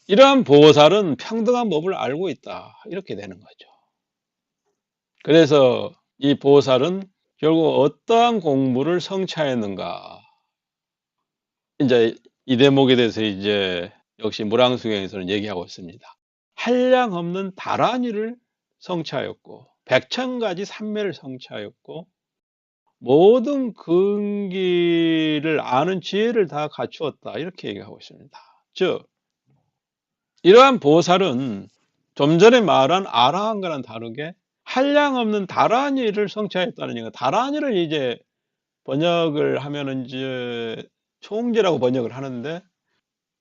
이러한 보살은 평등한 법을 알고 있다. 이렇게 되는 거죠. 그래서 이 보살은 결국 어떠한 공부를 성취하였는가. 이제 이 대목에 대해서 이제 역시 무량수경에서는 얘기하고 있습니다. 한량없는 다란이를 성취하였고 백천가지 삼매를 성취하였고 모든 근기를 아는 지혜를 다 갖추었다. 이렇게 얘기하고 있습니다. 즉 이러한 보살은 좀 전에 말한 아라한과는 다르게 한량없는 다란이를 성취하였다는 얘기가, 다란이를 이제 번역을 하면은 이제 총지라고 번역을 하는데,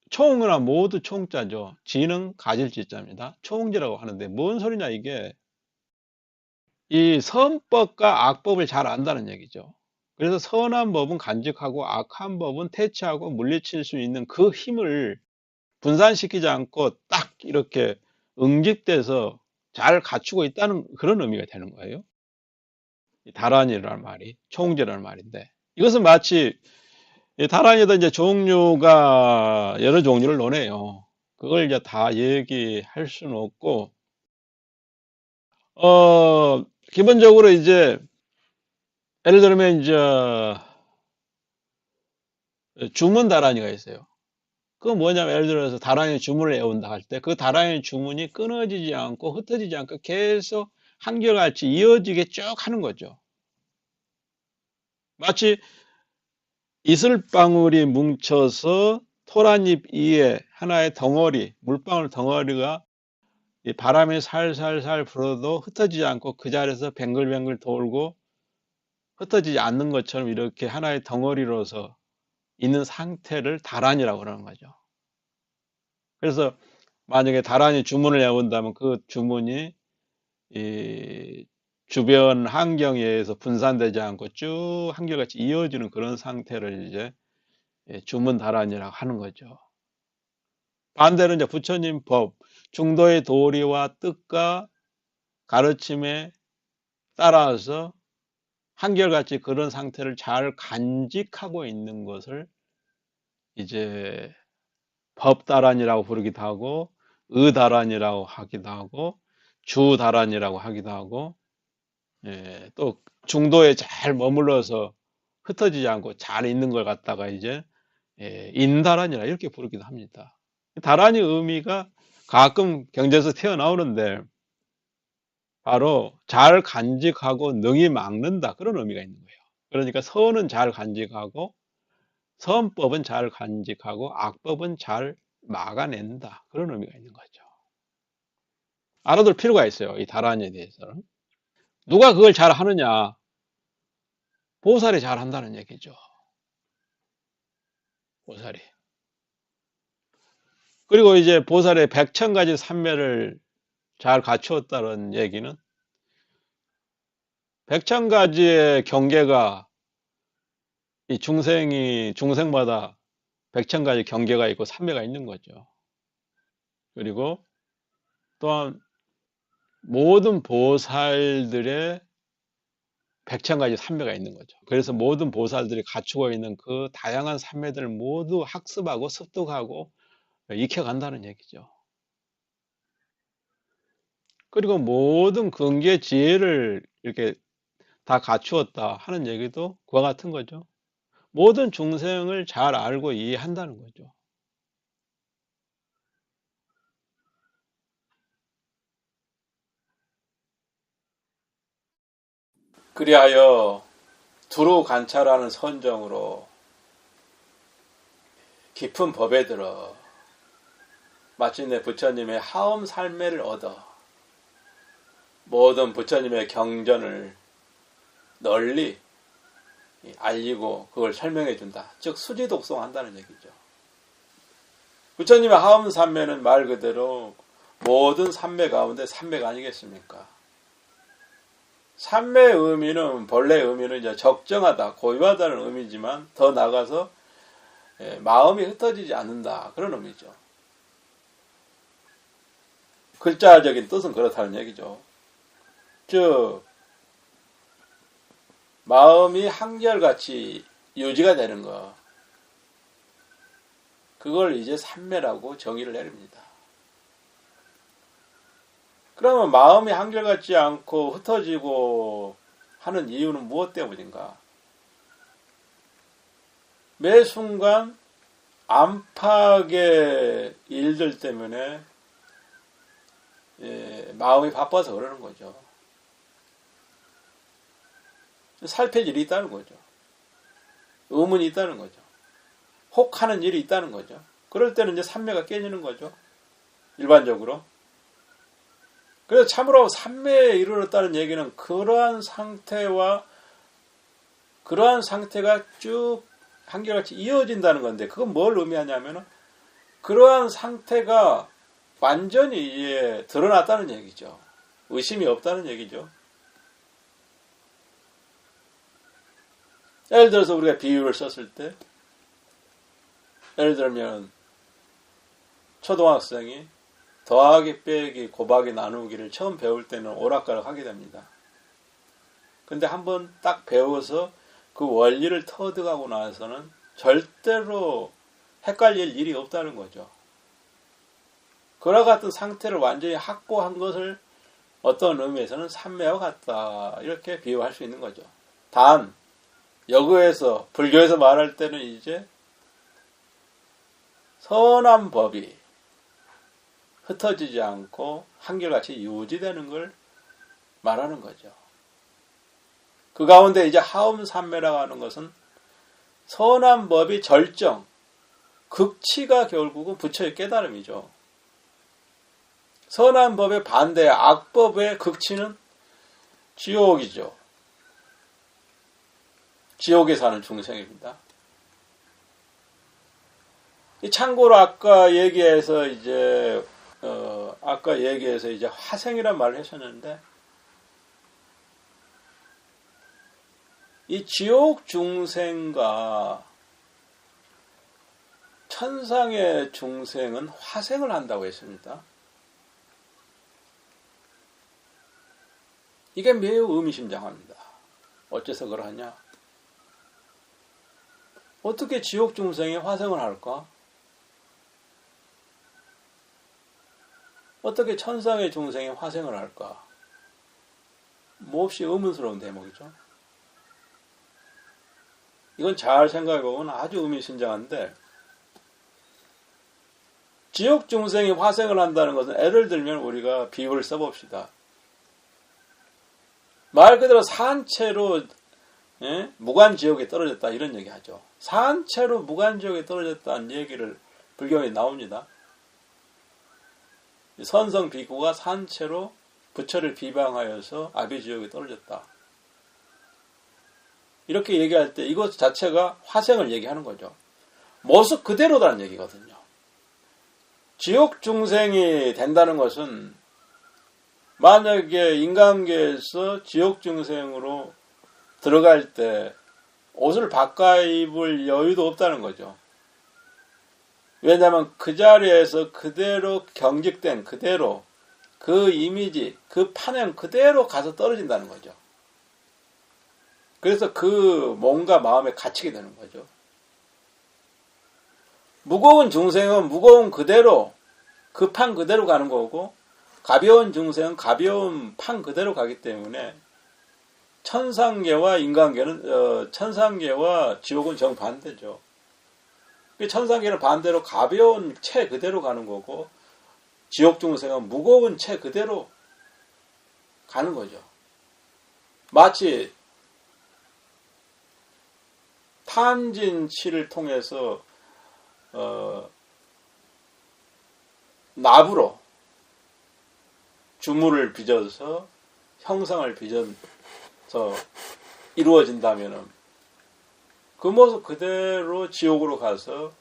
총은 모두 총자죠. 지는 가질 지자입니다. 총지라고 하는데 뭔 소리냐 이게, 이 선법과 악법을 잘 안다는 얘기죠. 그래서 선한 법은 간직하고 악한 법은 퇴치하고 물리칠 수 있는 그 힘을 분산시키지 않고 딱 이렇게 응집돼서 잘 갖추고 있다는 그런 의미가 되는 거예요. 다란이라는 말이 총재라는 말인데, 이것은 마치 다란이도 이제 종류가 여러 종류를 논해요. 그걸 이제 다 얘기할 수는 없고, 기본적으로 이제 예를 들면 이제 주문 다란이가 있어요. 그건 뭐냐면 예를 들어서 다란이 주문을 외운다 할 때 그 다란이 주문이 끊어지지 않고 흩어지지 않고 계속 한결같이 이어지게 쭉 하는 거죠. 마치 이슬방울이 뭉쳐서 토란잎 위에 하나의 덩어리, 물방울 덩어리가 이 바람이 살살살 불어도 흩어지지 않고 그 자리에서 뱅글뱅글 돌고 흩어지지 않는 것처럼 이렇게 하나의 덩어리로서 있는 상태를 다란이라고 그러는 거죠. 그래서 만약에 다란이 주문을 해온다면 그 주문이 이 주변 환경에 의해서 분산되지 않고 쭉 한결같이 이어지는 그런 상태를 이제 주문 다란이라고 하는 거죠. 반대로 이제 부처님 법, 중도의 도리와 뜻과 가르침에 따라서 한결같이 그런 상태를 잘 간직하고 있는 것을 이제 법다란이라고 부르기도 하고, 의다란이라고 하기도 하고, 주다란이라고 하기도 하고, 또 중도에 잘 머물러서 흩어지지 않고 잘 있는 걸 갖다가 이제 인다란이라 이렇게 부르기도 합니다. 다란이 의미가 가끔 경전에서 튀어나오는데 바로 잘 간직하고 능히 막는다, 그런 의미가 있는 거예요. 그러니까 선은 잘 간직하고 선법은 잘 간직하고 악법은 잘 막아낸다, 그런 의미가 있는 거죠. 알아둘 필요가 있어요, 이 다란이에 대해서는. 누가 그걸 잘 하느냐? 보살이 잘 한다는 얘기죠. 보살이. 그리고 이제 보살의 백천가지 삼매를 잘 갖추었다는 얘기는 백천가지의 경계가 이 중생마다 백천가지 경계가 있고 삼매가 있는 거죠. 그리고 또한 모든 보살들의 백천가지 삼매가 있는 거죠. 그래서 모든 보살들이 갖추고 있는 그 다양한 삼매들을 모두 학습하고 습득하고 익혀간다는 얘기죠. 그리고 모든 근기의 지혜를 이렇게 다 갖추었다 하는 얘기도 그와 같은 거죠. 모든 중생을 잘 알고 이해한다는 거죠. 그리하여 두루 관찰하는 선정으로 깊은 법에 들어 마침내 부처님의 하엄 살매를 얻어 모든 부처님의 경전을 널리 알리고 그걸 설명해 준다. 즉 수지독송한다는 얘기죠. 부처님의 하엄 삼매는 말 그대로 모든 삼매 가운데 삼매가 아니겠습니까? 삼매의 의미는, 본래 의미는 이제 적정하다, 고유하다는 의미지만 더 나아가서 마음이 흩어지지 않는다, 그런 의미죠. 글자적인 뜻은 그렇다는 얘기죠. 즉 마음이 한결같이 유지가 되는 것, 그걸 이제 삼매라고 정의를 내립니다. 그러면 마음이 한결같지 않고 흩어지고 하는 이유는 무엇 때문인가? 매 순간 안팎의 일들 때문에 마음이 바빠서 그러는 거죠. 살필 일이 있다는 거죠. 의문이 있다는 거죠. 혹하는 일이 있다는 거죠. 그럴 때는 이제 삼매가 깨지는 거죠. 일반적으로. 그래서 참으로 삼매에 이르렀다는 얘기는 그러한 상태가 쭉 한결같이 이어진다는 건데, 그건 뭘 의미하냐면은 그러한 상태가 완전히 이제 드러났다는 얘기죠. 의심이 없다는 얘기죠. 예를 들어서 우리가 비유를 썼을 때, 예를 들면 초등학생이 더하기, 빼기, 곱하기, 나누기를 처음 배울 때는 오락가락 하게 됩니다. 근데 한번 딱 배워서 그 원리를 터득하고 나서는 절대로 헷갈릴 일이 없다는 거죠. 그와 같은 상태를 완전히 확보한 것을 어떤 의미에서는 삼매와 같다, 이렇게 비유할 수 있는 거죠. 단 여기에서 불교에서 말할 때는 이제 선한 법이 흩어지지 않고 한결같이 유지되는 걸 말하는 거죠. 그 가운데 이제 하엄삼매라고 하는 것은 선한 법이 절정, 극치가 결국은 부처의 깨달음이죠. 선한 법의 반대, 악법의 극치는 지옥이죠. 지옥에 사는 중생입니다. 참고로 아까 얘기해서 이제 화생이란 말을 하셨는데, 이 지옥 중생과 천상의 중생은 화생을 한다고 했습니다. 이게 매우 의미심장합니다. 어째서 그러냐? 어떻게 지옥 중생이 화생을 할까? 어떻게 천상의 중생이 화생을 할까? 몹시 의문스러운 대목이죠. 이건 잘 생각해보면 아주 의미심장한데, 지옥 중생이 화생을 한다는 것은, 예를 들면 우리가 비유를 써봅시다. 말 그대로 산채로 무간지옥에 떨어졌다, 이런 얘기 하죠. 산채로 무간지옥에 떨어졌다는 얘기를 불교에 나옵니다. 선성 비구가 산채로 부처를 비방하여서 아비지옥에 떨어졌다, 이렇게 얘기할 때 이것 자체가 화생을 얘기하는 거죠. 모습 그대로다는 얘기거든요. 지옥 중생이 된다는 것은, 만약에 인간계에서 지옥 중생으로 들어갈 때 옷을 바꿔 입을 여유도 없다는 거죠. 왜냐하면 그 자리에서 그대로 경직된 그대로 그 이미지, 그 판형 그대로 가서 떨어진다는 거죠. 그래서 그 몸과 마음에 갇히게 되는 거죠. 무거운 중생은 무거운 그대로, 그 판 그대로 가는 거고, 가벼운 중생은 가벼운 판 그대로 가기 때문에 천상계와 인간계는 천상계와 지옥은 정반대죠. 천상계는 반대로 가벼운 채 그대로 가는 거고, 지옥 중생은 무거운 채 그대로 가는 거죠. 마치 탐진치를 통해서 납으로 주물을 빚어서 형상을 빚어서 이루어진다면 그 모습 그대로 지옥으로 가서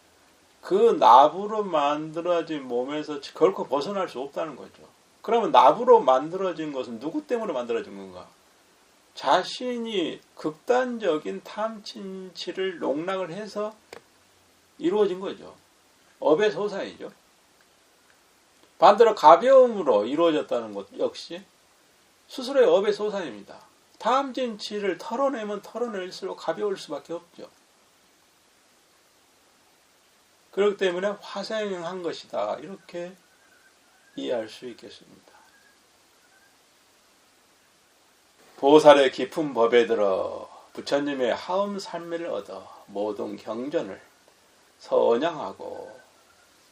그 납으로 만들어진 몸에서 결코 벗어날 수 없다는 거죠. 그러면 납으로 만들어진 것은 누구 때문에 만들어진 건가? 자신이 극단적인 탐진치를 농락을 해서 이루어진 거죠. 업의 소사이죠. 반대로 가벼움으로 이루어졌다는 것 역시 스스로의 업의 소사입니다. 탐진치를 털어내면 털어낼수록 가벼울 수밖에 없죠. 그렇기 때문에 화생한 것이다, 이렇게 이해할 수 있겠습니다. 보살의 깊은 법에 들어 부처님의 하음 산미를 얻어 모든 경전을 선양하고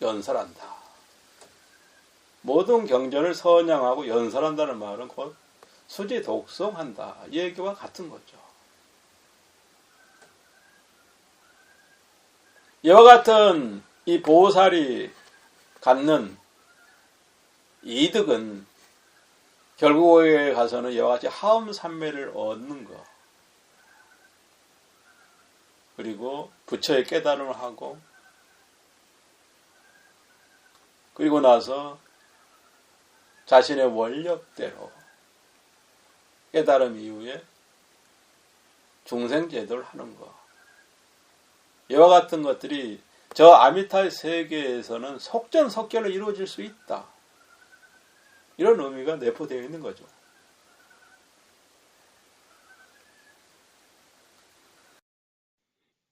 연설한다. 모든 경전을 선양하고 연설한다는 말은 곧 수지 독송한다. 이 얘기와 같은 거죠. 이와 같은 이 보살이 갖는 이득은 결국에 가서는 이와 같이 하음산매를 얻는 것, 그리고 부처의 깨달음을 하고, 그리고 나서 자신의 원력대로 깨달음 이후에 중생제도를 하는 것, 이와 같은 것들이 저 아미타의 세계에서는 속전속결로 이루어질 수 있다. 이런 의미가 내포되어 있는 거죠.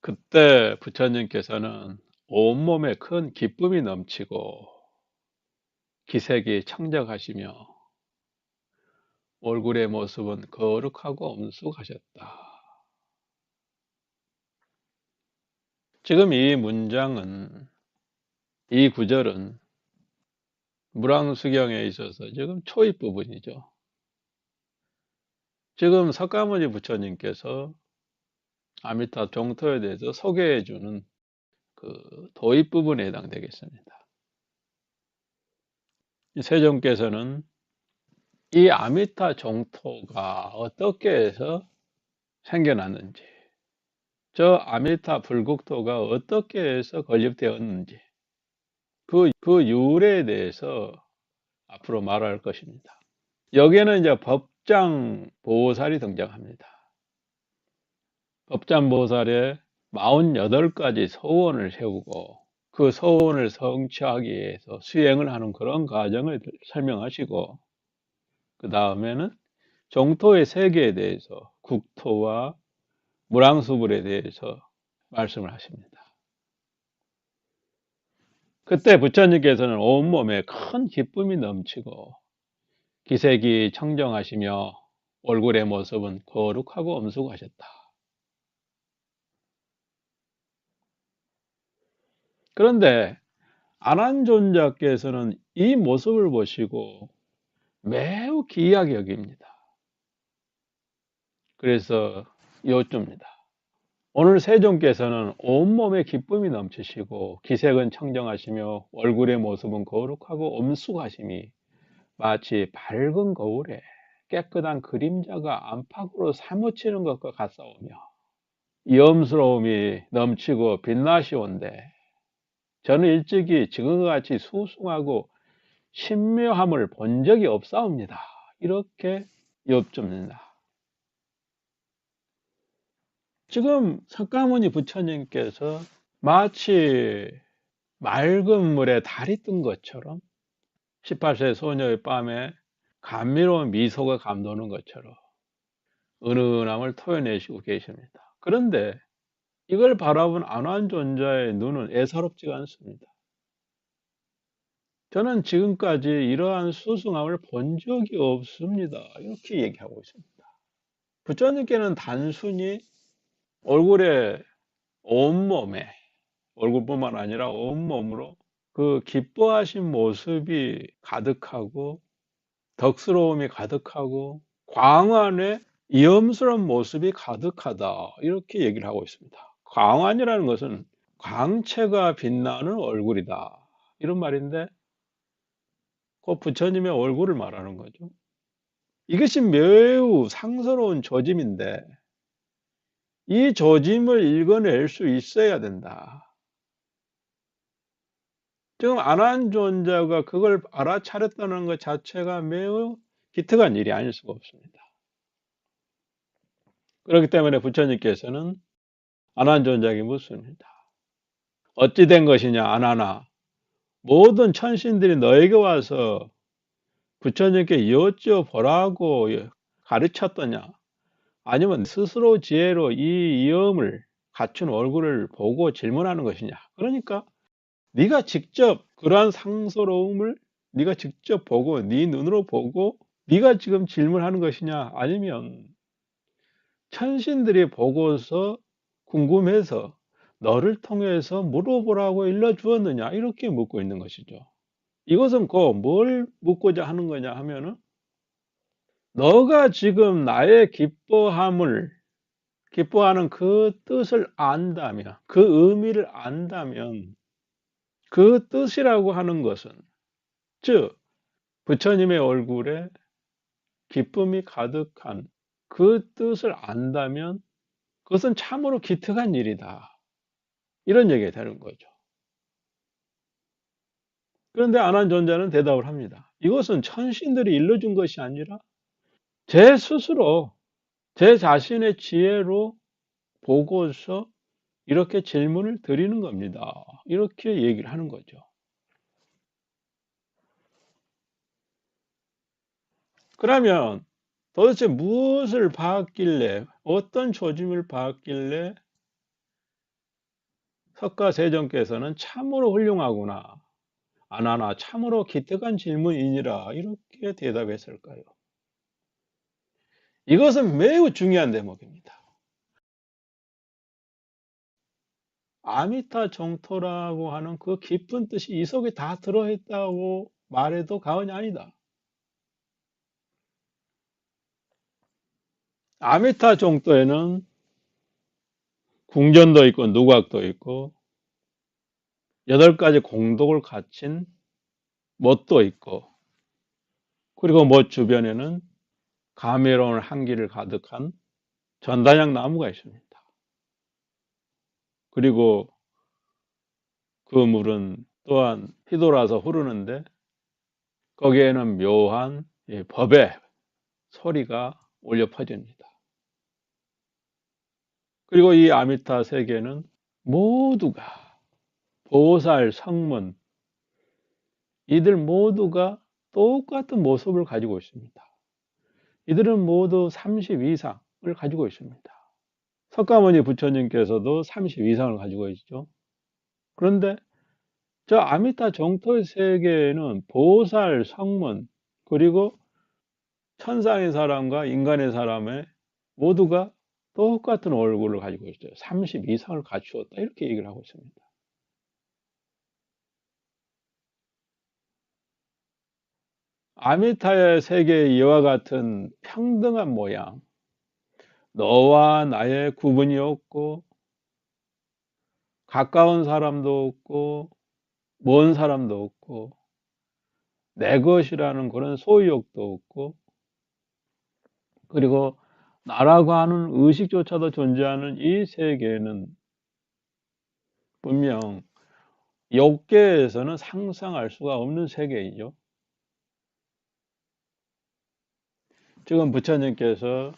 그때 부처님께서는 온몸에 큰 기쁨이 넘치고 기색이 청정하시며 얼굴의 모습은 거룩하고 엄숙하셨다. 지금 이 문장은, 이 구절은 무랑수경에 있어서 지금 초입 부분이죠. 지금 석가모니 부처님께서 아미타 정토에 대해서 소개해주는 그 도입 부분에 해당되겠습니다. 세종께서는 이 아미타 정토가 어떻게 해서 생겨났는지, 저 아미타 불국토가 어떻게 해서 건립되었는지, 그 유래에 대해서 앞으로 말할 것입니다. 여기에는 이제 법장 보살이 등장합니다. 법장 보살의 48가지 서원을 세우고 그 서원을 성취하기 위해서 수행을 하는 그런 과정을 설명하시고, 그 다음에는 정토의 세계에 대해서 국토와 무랑수불에 대해서 말씀을 하십니다. 그때 부처님께서는 온몸에 큰 기쁨이 넘치고 기색이 청정하시며 얼굴의 모습은 거룩하고 엄숙하셨다. 그런데 아난존자께서는 이 모습을 보시고 매우 기이하게 여깁니다. 그래서 여쭙니다. 오늘 세종께서는 온몸에 기쁨이 넘치시고 기색은 청정하시며 얼굴의 모습은 거룩하고 엄숙하심이 마치 밝은 거울에 깨끗한 그림자가 안팎으로 사무치는 것과 같사오며 염스러움이 넘치고 빛나시온데 저는 일찍이 지금과 같이 수승하고 신묘함을 본 적이 없사옵니다. 이렇게 여쭙니다. 지금 석가모니 부처님께서 마치 맑은 물에 달이 뜬 것처럼 18세 소녀의 밤에 감미로운 미소가 감도는 것처럼 은은함을 토해내시고 계십니다. 그런데 이걸 바라본 안한존자의 눈은 애사롭지가 않습니다. 저는 지금까지 이러한 수승함을 본 적이 없습니다. 이렇게 얘기하고 있습니다. 부처님께는 단순히 얼굴에, 온몸에, 얼굴뿐만 아니라 온몸으로 그 기뻐하신 모습이 가득하고 덕스러움이 가득하고 광안에 이염스러운 모습이 가득하다. 이렇게 얘기를 하고 있습니다. 광안이라는 것은 광채가 빛나는 얼굴이다. 이런 말인데 그 부처님의 얼굴을 말하는 거죠. 이것이 매우 상스러운 조짐인데 이 조짐을 읽어낼 수 있어야 된다. 지금 안한존자가 그걸 알아차렸다는 것 자체가 매우 기특한 일이 아닐 수가 없습니다. 그렇기 때문에 부처님께서는 안한존자에게 묻습니다. 어찌 된 것이냐 안하나, 모든 천신들이 너에게 와서 부처님께 여쭤보라고 가르쳤더냐, 아니면 스스로 지혜로 이 이음을 갖춘 얼굴을 보고 질문하는 것이냐. 그러니까 네가 직접 그러한 상스러움을 네가 직접 보고 네 눈으로 보고 네가 지금 질문하는 것이냐? 아니면 천신들이 보고서 궁금해서 너를 통해서 물어보라고 일러주었느냐? 이렇게 묻고 있는 것이죠. 이것은 곧 뭘 묻고자 하는 거냐 하면은 너가 지금 나의 기뻐하는 그 뜻을 안다면, 그 의미를 안다면 그 뜻이라고 하는 것은 즉 부처님의 얼굴에 기쁨이 가득한 그 뜻을 안다면 그것은 참으로 기특한 일이다. 이런 얘기가 되는 거죠. 그런데 안한존자는 대답을 합니다. 이것은 천신들이 일러준 것이 아니라 제 스스로 제 자신의 지혜로 보고서 이렇게 질문을 드리는 겁니다. 이렇게 얘기를 하는 거죠. 그러면 도대체 무엇을 봤길래 어떤 조짐을 봤길래 석가세존께서는 참으로 훌륭하구나. 아나나 참으로 기특한 질문이니라 이렇게 대답했을까요? 이것은 매우 중요한 대목입니다. 아미타 정토라고 하는 그 깊은 뜻이 이 속에 다 들어있다고 말해도 과언이 아니다. 아미타 정토에는 궁전도 있고 누각도 있고 8가지 공덕을 갖춘 못도 있고 그리고 못 주변에는 감미로운 향기를 가득한 전단양 나무가 있습니다. 그리고 그 물은 또한 피돌아서 흐르는데 거기에는 묘한 법의 소리가 울려 퍼집니다. 그리고 이 아미타 세계는 모두가 보살, 성문 이들 모두가 똑같은 모습을 가지고 있습니다. 이들은 모두 30 이상을 가지고 있습니다. 석가모니 부처님께서도 30 이상을 가지고 있죠. 그런데 저 아미타 정토의 세계에는 보살, 성문 그리고 천상의 사람과 인간의 사람의 모두가 똑같은 얼굴을 가지고 있어요. 30 이상을 갖추었다 이렇게 얘기를 하고 있습니다. 아미타의 세계의 이와 같은 평등한 모양, 너와 나의 구분이 없고 가까운 사람도 없고 먼 사람도 없고 내 것이라는 그런 소유욕도 없고 그리고 나라고 하는 의식조차도 존재하는 이 세계는 분명 욕계에서는 상상할 수가 없는 세계이죠. 지금 부처님께서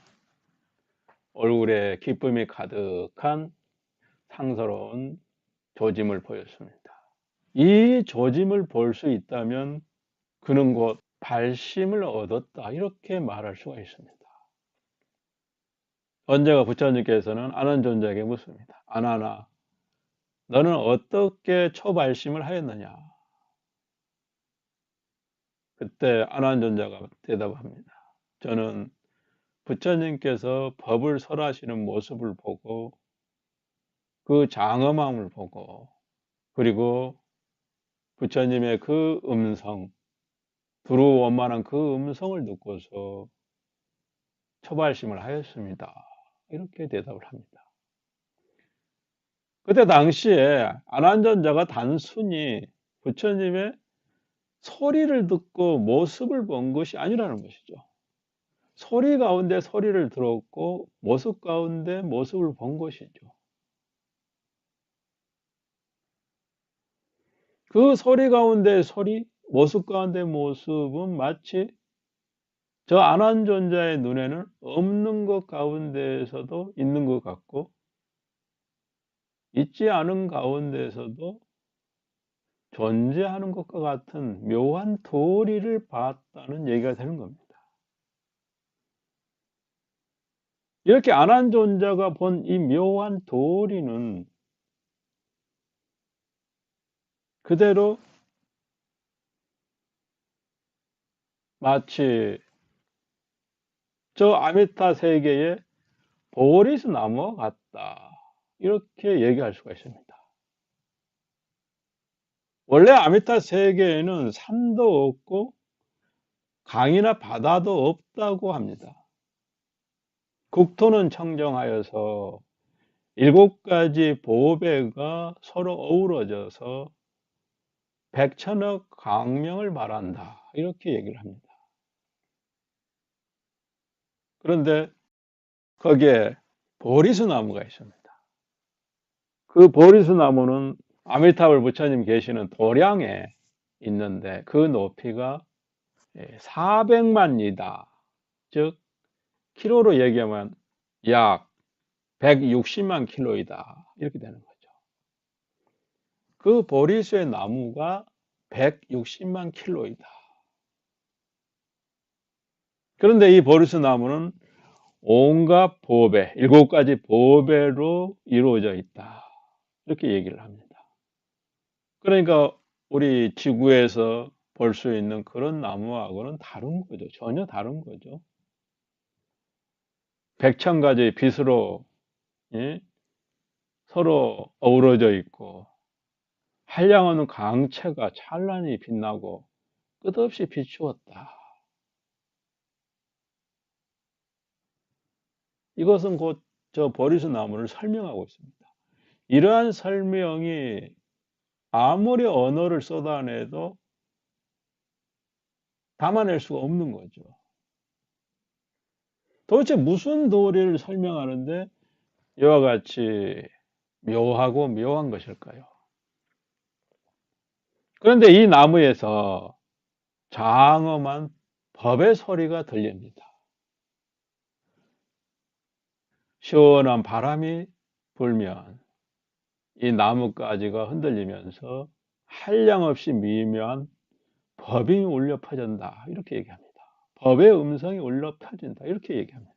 얼굴에 기쁨이 가득한 상서로운 조짐을 보였습니다. 이 조짐을 볼 수 있다면 그는 곧 발심을 얻었다 이렇게 말할 수가 있습니다. 언제가 부처님께서는 아난존자에게 묻습니다. 아나나 너는 어떻게 초발심을 하였느냐? 그때 아난존자가 대답합니다. 저는 부처님께서 법을 설하시는 모습을 보고 그 장엄함을 보고 그리고 부처님의 그 음성 두루원만한 그 음성을 듣고서 초발심을 하였습니다. 이렇게 대답을 합니다. 그때 당시에 아난존자가 단순히 부처님의 소리를 듣고 모습을 본 것이 아니라는 것이죠. 소리 가운데 소리를 들었고 모습 가운데 모습을 본 것이죠. 그 소리 가운데 소리, 모습 가운데 모습은 마치 저 안한존자의 눈에는 없는 것 가운데에서도 있는 것 같고 있지 않은 가운데에서도 존재하는 것과 같은 묘한 도리를 봤다는 얘기가 되는 겁니다. 이렇게 안한존자가 본 이 묘한 도리는 그대로 마치 저 아미타 세계에 보리수 나무와 같다. 이렇게 얘기할 수가 있습니다. 원래 아미타 세계에는 산도 없고 강이나 바다도 없다고 합니다. 국토는 청정하여서 7가지 보배가 서로 어우러져서 백천억 광명을 말한다. 이렇게 얘기를 합니다. 그런데 거기에 보리수 나무가 있습니다. 그 보리수 나무는 아미타불 부처님 계시는 도량에 있는데 그 높이가 400만 리다, 즉 킬로로 얘기하면 약 160만 킬로이다. 이렇게 되는 거죠. 그 보리수의 나무가 160만 킬로이다. 그런데 이 보리수 나무는 온갖 보배, 7가지 보배로 이루어져 있다. 이렇게 얘기를 합니다. 그러니까 우리 지구에서 볼 수 있는 그런 나무하고는 다른 거죠. 전혀 다른 거죠. 백천가지 빛으로, 예? 서로 어우러져 있고 한량없는 강체가 찬란히 빛나고 끝없이 비추었다. 이것은 곧 저 보리수 나무를 설명하고 있습니다. 이러한 설명이 아무리 언어를 쏟아내도 담아낼 수가 없는 거죠. 도대체 무슨 도리를 설명하는데 이와 같이 묘하고 묘한 것일까요? 그런데 이 나무에서 장엄한 법의 소리가 들립니다. 시원한 바람이 불면 이 나뭇가지가 흔들리면서 한량없이 미묘한 법이 울려 퍼진다. 이렇게 얘기합니다. 법의 음성이 울려 퍼진다. 이렇게 얘기합니다.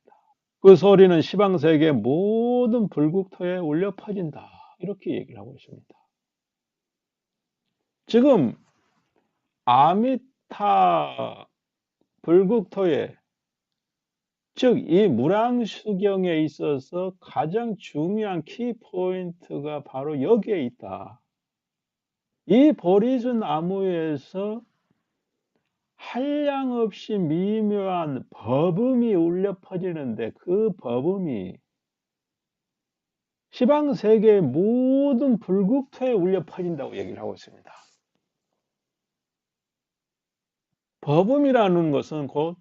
그 소리는 시방세계 모든 불국토에 울려 퍼진다. 이렇게 얘기를 하고 있습니다. 지금 아미타 불국토에, 즉 이 무량수경에 있어서 가장 중요한 키포인트가 바로 여기에 있다. 이 보리수 나무에서 한량없이 미묘한 법음이 울려 퍼지는데 그 법음이 시방세계의 모든 불국토에 울려 퍼진다고 얘기를 하고 있습니다. 법음이라는 것은 곧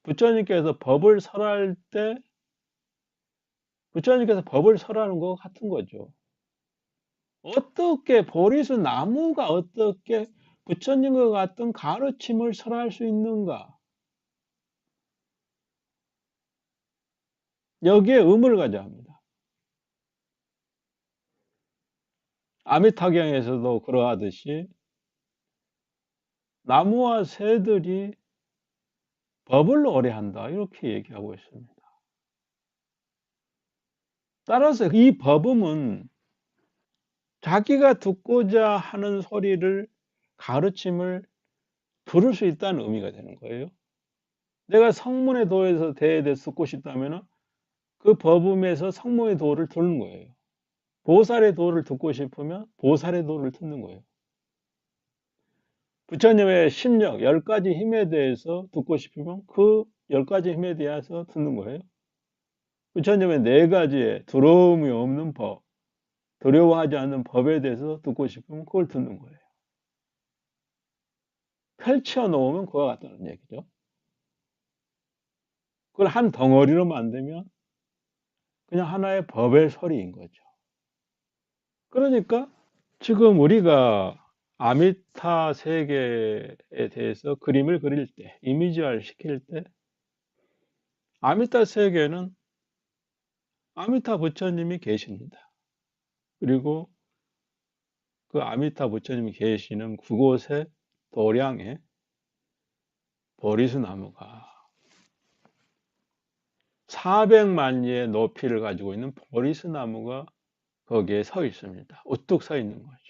부처님께서 법을 설할 때 부처님께서 법을 설하는 것 같은 거죠. 어떻게 보리수 나무가 어떻게 부처님과 같은 가르침을 설할 수 있는가? 여기에 의문을 가져야 합니다. 아미타경에서도 그러하듯이 나무와 새들이 법을 노래한다. 이렇게 얘기하고 있습니다. 따라서 이 법음은 자기가 듣고자 하는 소리를, 가르침을 들을 수 있다는 의미가 되는 거예요. 내가 성문의 도에서 대에 대해서 듣고 싶다면 그 법음에서 성문의 도를 듣는 거예요. 보살의 도를 듣고 싶으면 보살의 도를 듣는 거예요. 부처님의 심력, 10가지 힘에 대해서 듣고 싶으면 그 10가지 힘에 대해서 듣는 거예요. 부처님의 4가지의 두려움이 없는 법, 두려워하지 않는 법에 대해서 듣고 싶으면 그걸 듣는 거예요. 펼쳐 놓으면 그와 같다는 얘기죠. 그걸 한 덩어리로 만들면 그냥 하나의 법의 소리인 거죠. 그러니까 지금 우리가 아미타 세계에 대해서 그림을 그릴 때, 이미지화를 시킬 때 아미타 세계는 아미타 부처님이 계십니다. 그리고 그 아미타 부처님이 계시는 그곳에 도량에 보리수 나무가 400만리의 높이를 가지고 있는 보리수 나무가 거기에 서 있습니다. 우뚝 서 있는 거죠.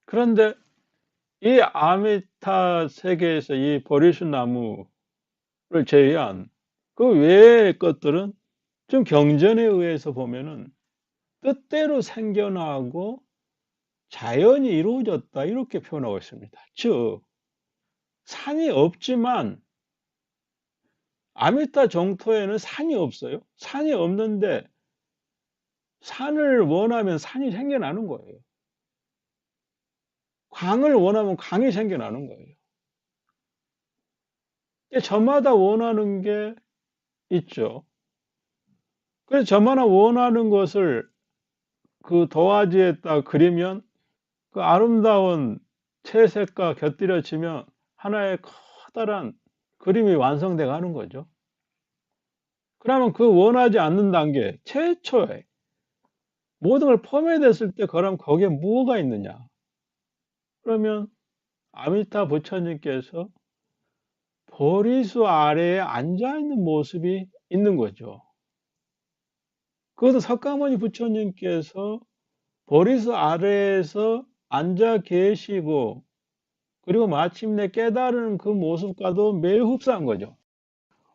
그런데 이 아미타 세계에서 이 보리수 나무 제외한 그 외의 것들은 좀 경전에 의해서 보면은 뜻대로 생겨나고 자연이 이루어졌다 이렇게 표현하고 있습니다. 즉 산이 없지만 아미타 정토에는 산이 없어요. 산이 없는데 산을 원하면 산이 생겨나는 거예요. 강을 원하면 강이 생겨나는 거예요. 저마다 원하는 게 있죠. 그래서 저마다 원하는 것을 그 도화지에다 그리면 그 아름다운 채색과 곁들여지면 하나의 커다란 그림이 완성돼 가는 거죠. 그러면 그 원하지 않는 단계, 최초에 모든 걸 포함했을 때 그럼 거기에 뭐가 있느냐? 그러면 아미타 부처님께서 보리수 아래에 앉아 있는 모습이 있는 거죠. 그것도 석가모니 부처님께서 보리수 아래에서 앉아 계시고 그리고 마침내 깨달은 그 모습과도 매우 흡사한 거죠.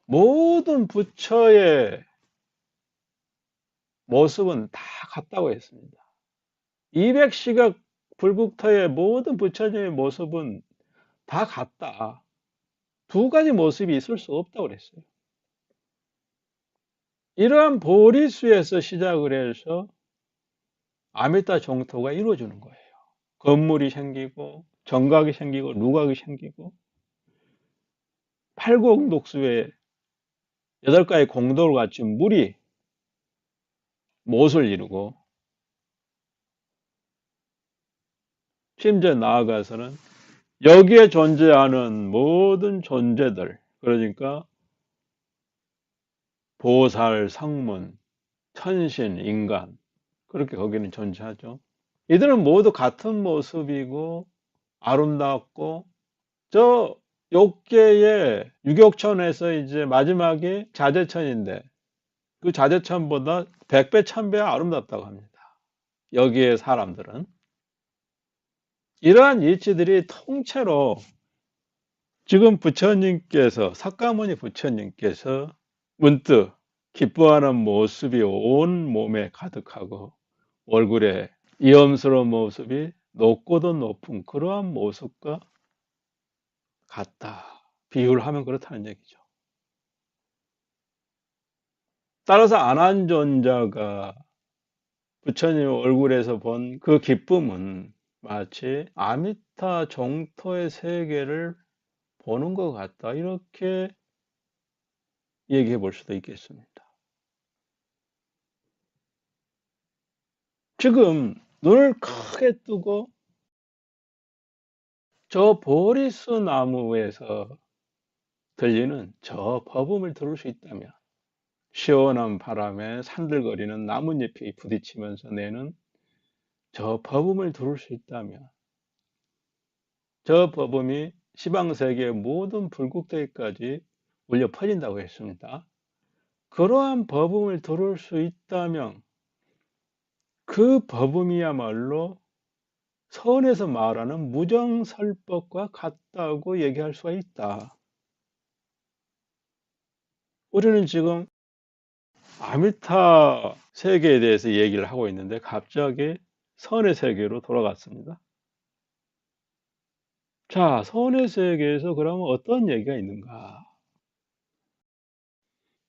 모든 부처의 모습은 다 같다고 했습니다. 200시각 불국토의 모든 부처님의 모습은 다 같다. 두 가지 모습이 있을 수 없다고 그랬어요. 이러한 보리수에서 시작을 해서 아미타 정토가 이루어지는 거예요. 건물이 생기고 정각이 생기고 누각이 생기고 팔공독수에 8가지 공덕을 갖춘 물이 못을 이루고 심지어 나아가서는 여기에 존재하는 모든 존재들 그러니까 보살, 성문, 천신, 인간 그렇게 거기는 존재하죠. 이들은 모두 같은 모습이고 아름답고 저 욕계의 유격천에서 이제 마지막이 자제천인데 그 자제천보다 100배, 1000배 아름답다고 합니다. 여기에 사람들은 이러한 이치들이 통째로 지금 부처님께서 석가모니 부처님께서 문득 기뻐하는 모습이 온 몸에 가득하고 얼굴에 이염스러운 모습이 높고도 높은 그러한 모습과 같다. 비유를 하면 그렇다는 얘기죠. 따라서 안한존자가 부처님 얼굴에서 본 그 기쁨은 마치 아미타 정토의 세계를 보는 것 같다. 이렇게 얘기해 볼 수도 있겠습니다. 지금 눈을 크게 뜨고 저 보리수 나무에서 들리는 저 버음을 들을 수 있다면 시원한 바람에 산들거리는 나뭇잎이 부딪히면서 내는 저 버음을 들을 수 있다면 저 버음이 시방세계의 모든 불국토에까지 울려 퍼진다고 했습니다. 그러한 버음을 들을 수 있다면 그 버음이야말로 서원에서 말하는 무정설법과 같다고 얘기할 수가 있다. 우리는 지금 아미타 세계에 대해서 얘기를 하고 있는데 갑자기 선의 세계로 돌아갔습니다. 자, 선의 세계에서 그러면 어떤 얘기가 있는가?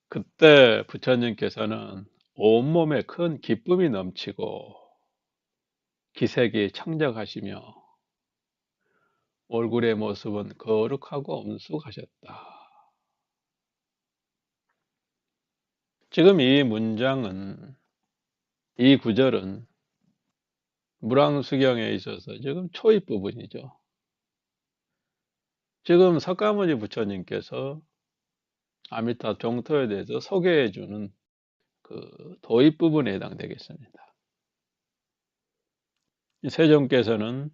그때 부처님께서는 온몸에 큰 기쁨이 넘치고 기색이 청정하시며 얼굴의 모습은 거룩하고 엄숙하셨다. 지금 이 문장은, 이 구절은 무량수경에 있어서 지금 초입 부분이죠. 지금 석가모니 부처님께서 아미타 정토에 대해서 소개해 주는 그 도입 부분에 해당되겠습니다. 세종께서는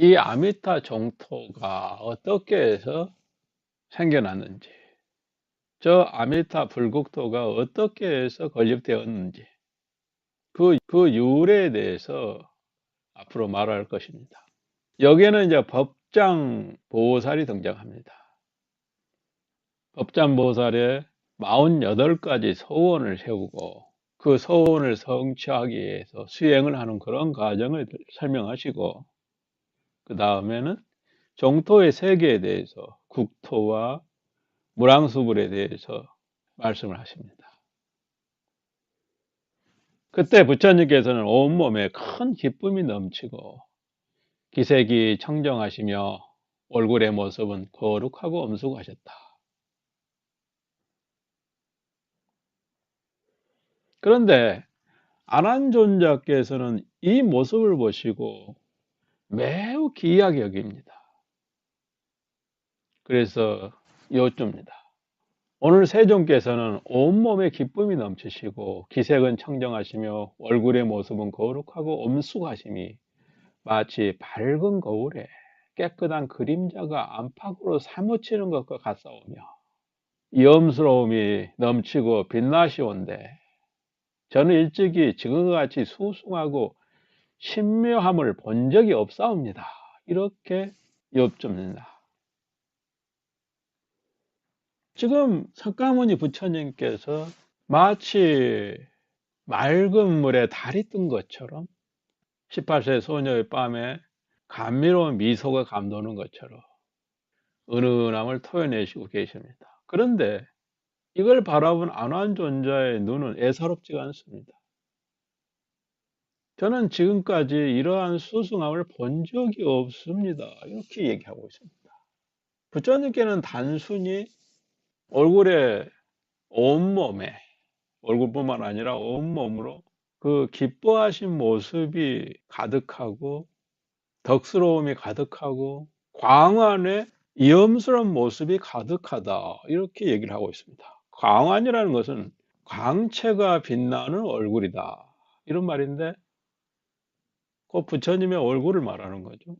이 아미타 정토가 어떻게 해서 생겨났는지, 저 아미타 불국토가 어떻게 해서 건립되었는지, 그 유래에 대해서 앞으로 말할 것입니다. 여기에는 이제 법장 보살이 등장합니다. 법잔보살의 48가지 서원을 세우고 그 서원을 성취하기 위해서 수행을 하는 그런 과정을 설명하시고, 그 다음에는 정토의 세계에 대해서 국토와 무량수불에 대해서 말씀을 하십니다. 그때 부처님께서는 온몸에 큰 기쁨이 넘치고 기색이 청정하시며 얼굴의 모습은 거룩하고 엄숙하셨다. 그런데 아난존자께서는 이 모습을 보시고 매우 기이하게 여깁니다. 그래서 여쭙니다. 오늘 세존께서는 온몸에 기쁨이 넘치시고 기색은 청정하시며 얼굴의 모습은 거룩하고 엄숙하심이 마치 밝은 거울에 깨끗한 그림자가 안팎으로 사무치는 것과 같사오며 염스러움이 넘치고 빛나시온데 저는 일찍이 지금과 같이 수승하고 신묘함을 본 적이 없사옵니다. 이렇게 여쭙니다. 지금 석가모니 부처님께서 마치 맑은 물에 달이 뜬 것처럼 18세 소녀의 밤에 감미로운 미소가 감도는 것처럼 은은함을 토해내시고 계십니다. 그런데 이걸 바라본 안한존자의 눈은 애사롭지가 않습니다. 저는 지금까지 이러한 수승함을 본 적이 없습니다. 이렇게 얘기하고 있습니다. 부처님께는 단순히 얼굴에, 온몸에, 얼굴뿐만 아니라 온몸으로 그 기뻐하신 모습이 가득하고 덕스러움이 가득하고 광안에 이염스러운 모습이 가득하다, 이렇게 얘기를 하고 있습니다. 광안이라는 것은 광채가 빛나는 얼굴이다, 이런 말인데 그 부처님의 얼굴을 말하는 거죠.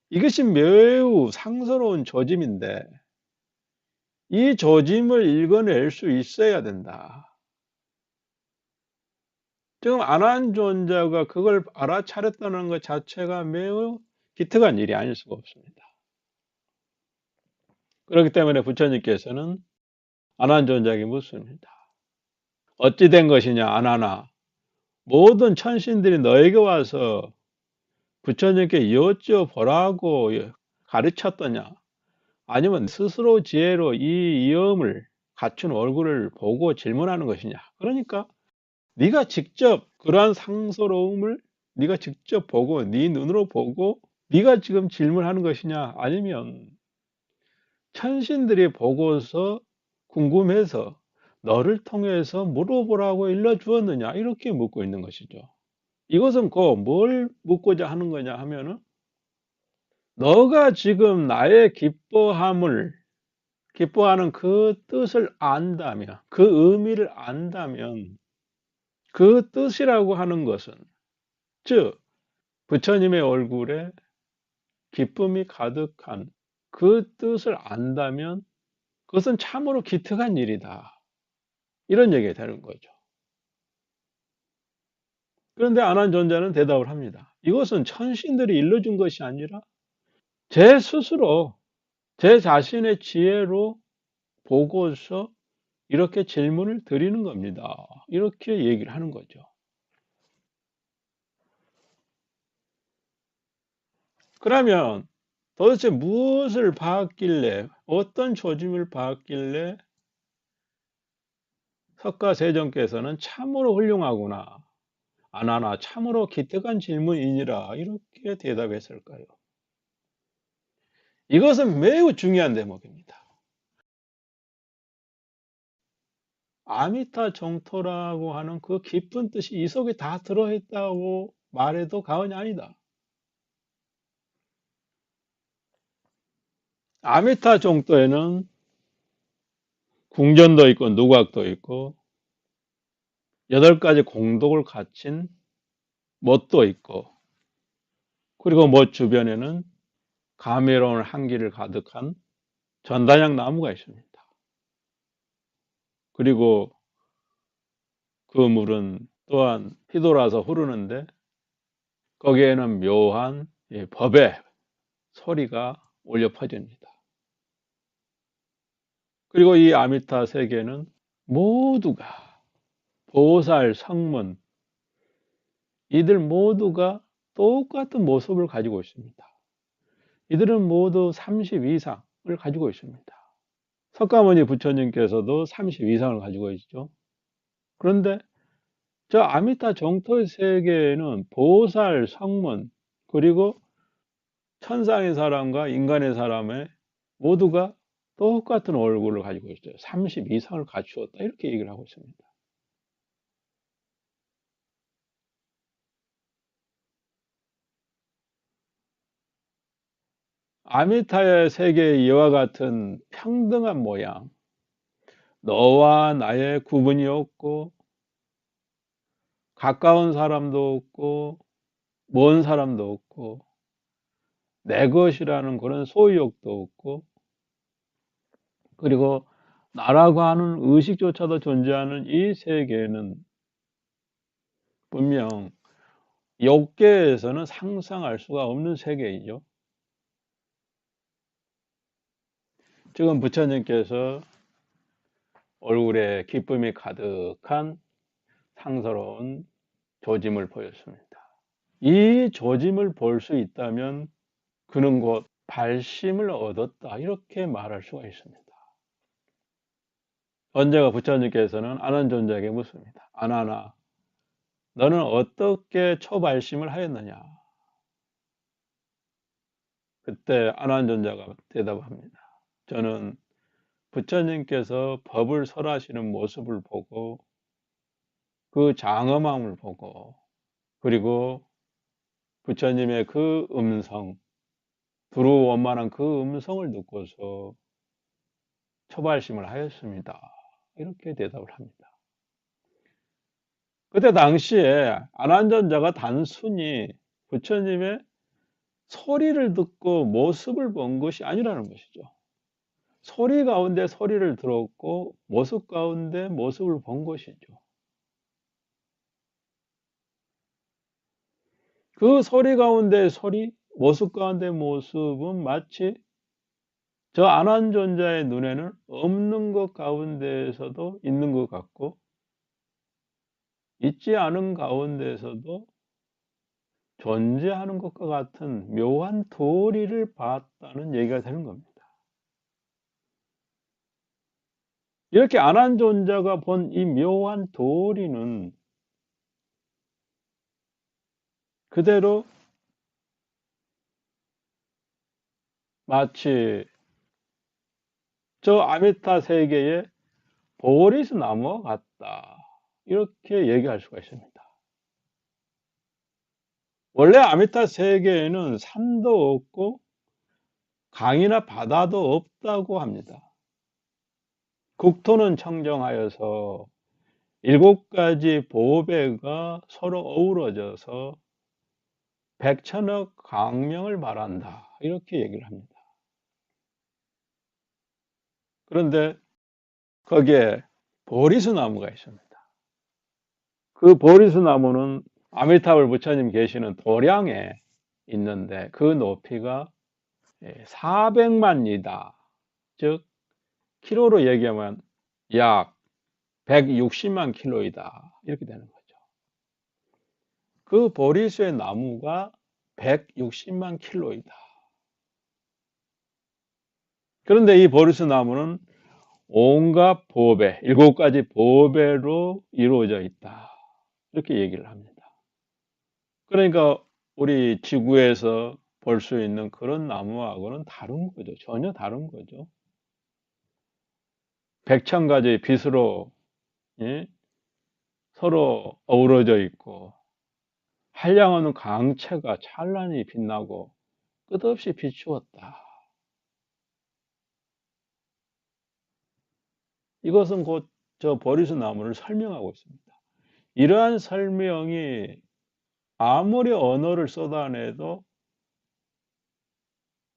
이것이 매우 상스러운 조짐인데 이 조짐을 읽어낼 수 있어야 된다. 지금 안한존자가 그걸 알아차렸다는 것 자체가 매우 기특한 일이 아닐 수가 없습니다. 그렇기 때문에 부처님께서는 안한존자에게 묻습니다. 어찌 된 것이냐 안하나, 모든 천신들이 너에게 와서 부처님께 여쭤보라고 가르쳤더냐, 아니면 스스로 지혜로 이 이음을 갖춘 얼굴을 보고 질문하는 것이냐. 그러니까 네가 직접 그러한 상스러움을 네가 직접 보고 네 눈으로 보고 네가 지금 질문하는 것이냐, 아니면 천신들이 보고서 궁금해서 너를 통해서 물어보라고 일러주었느냐, 이렇게 묻고 있는 것이죠. 이것은 곧 뭘 묻고자 하는 거냐 하면은 너가 지금 나의 기뻐하는 그 뜻을 안다면, 그 의미를 안다면, 그 뜻이라고 하는 것은, 즉 부처님의 얼굴에 기쁨이 가득한 그 뜻을 안다면 그것은 참으로 기특한 일이다, 이런 얘기가 되는 거죠. 그런데 안한존자는 대답을 합니다. 이것은 천신들이 일러준 것이 아니라 제 스스로 제 자신의 지혜로 보고서 이렇게 질문을 드리는 겁니다. 이렇게 얘기를 하는 거죠. 그러면 도대체 무엇을 봤길래, 어떤 조짐을 봤길래 석가세존께서는 참으로 훌륭하구나, 안하나 참으로 기특한 질문이니라, 이렇게 대답했을까요? 이것은 매우 중요한 대목입니다. 아미타 정토라고 하는 그 깊은 뜻이 이 속에 다 들어있다고 말해도 과언이 아니다. 아미타 정토에는 궁전도 있고 누각도 있고 8가지 공덕을 갖춘 못도 있고, 그리고 못 주변에는 감미로운 향기를 가득한 전단양 나무가 있습니다. 그리고 그 물은 또한 피돌아서 흐르는데 거기에는 묘한 법의 소리가 울려 퍼집니다. 그리고 이 아미타 세계는 모두가 보살, 성문, 이들 모두가 똑같은 모습을 가지고 있습니다. 이들은 모두 30 이상을 가지고 있습니다. 석가모니 부처님께서도 30 이상을 가지고 있죠. 그런데 저 아미타 정토의 세계에는 보살, 성문, 그리고 천상의 사람과 인간의 사람의 모두가 똑같은 얼굴을 가지고 있어요. 30 이상을 갖추었다. 이렇게 얘기를 하고 있습니다. 아미타의 세계의 이와 같은 평등한 모양, 너와 나의 구분이 없고, 가까운 사람도 없고, 먼 사람도 없고, 내 것이라는 그런 소유욕도 없고, 그리고 나라고 하는 의식조차도 존재하는 이 세계는 분명 욕계에서는 상상할 수가 없는 세계이죠. 지금 부처님께서 얼굴에 기쁨이 가득한 상서로운 조짐을 보였습니다. 이 조짐을 볼 수 있다면 그는 곧 발심을 얻었다, 이렇게 말할 수가 있습니다. 언제가 부처님께서는 아난존자에게 묻습니다. 아나나, 너는 어떻게 초발심을 하였느냐? 그때 아난존자가 대답합니다. 저는 부처님께서 법을 설하시는 모습을 보고, 그 장엄함을 보고, 그리고 부처님의 그 음성, 두루원만한 그 음성을 듣고서 초발심을 하였습니다. 이렇게 대답을 합니다. 그때 당시에 아난존자가 단순히 부처님의 소리를 듣고 모습을 본 것이 아니라는 것이죠. 소리 가운데 소리를 들었고 모습 가운데 모습을 본 것이죠. 그 소리 가운데 소리, 모습 가운데 모습은 마치 저 아난존자의 눈에는 없는 것 가운데에서도 있는 것 같고, 있지 않은 가운데에서도 존재하는 것과 같은 묘한 도리를 봤다는 얘기가 되는 겁니다. 이렇게 아난존자가 본 이 묘한 도리는 그대로 마치 저 아미타 세계의 보리스 나무와 같다, 이렇게 얘기할 수가 있습니다. 원래 아미타 세계에는 산도 없고 강이나 바다도 없다고 합니다. 국토는 청정하여서 7가지 보배가 서로 어우러져서 백천억 광명을 발한다, 이렇게 얘기를 합니다. 그런데 거기에 보리수 나무가 있습니다. 그 보리수 나무는 아미타불 부처님 계시는 도량에 있는데 그 높이가 400만 리다, 즉 키로로 얘기하면 약 160만 킬로이다, 이렇게 되는 거죠. 그 보리수의 나무가 160만 킬로이다. 그런데 이 보리수 나무는 온갖 보배, 7가지 보배로 이루어져 있다, 이렇게 얘기를 합니다. 그러니까 우리 지구에서 볼 수 있는 그런 나무하고는 다른 거죠. 전혀 다른 거죠. 100,000가지의 빛으로, 예? 서로 어우러져 있고, 한량없는 강체가 찬란히 빛나고 끝없이 비추었다. 이것은 곧 저 보리수 나무를 설명하고 있습니다. 이러한 설명이 아무리 언어를 쏟아내도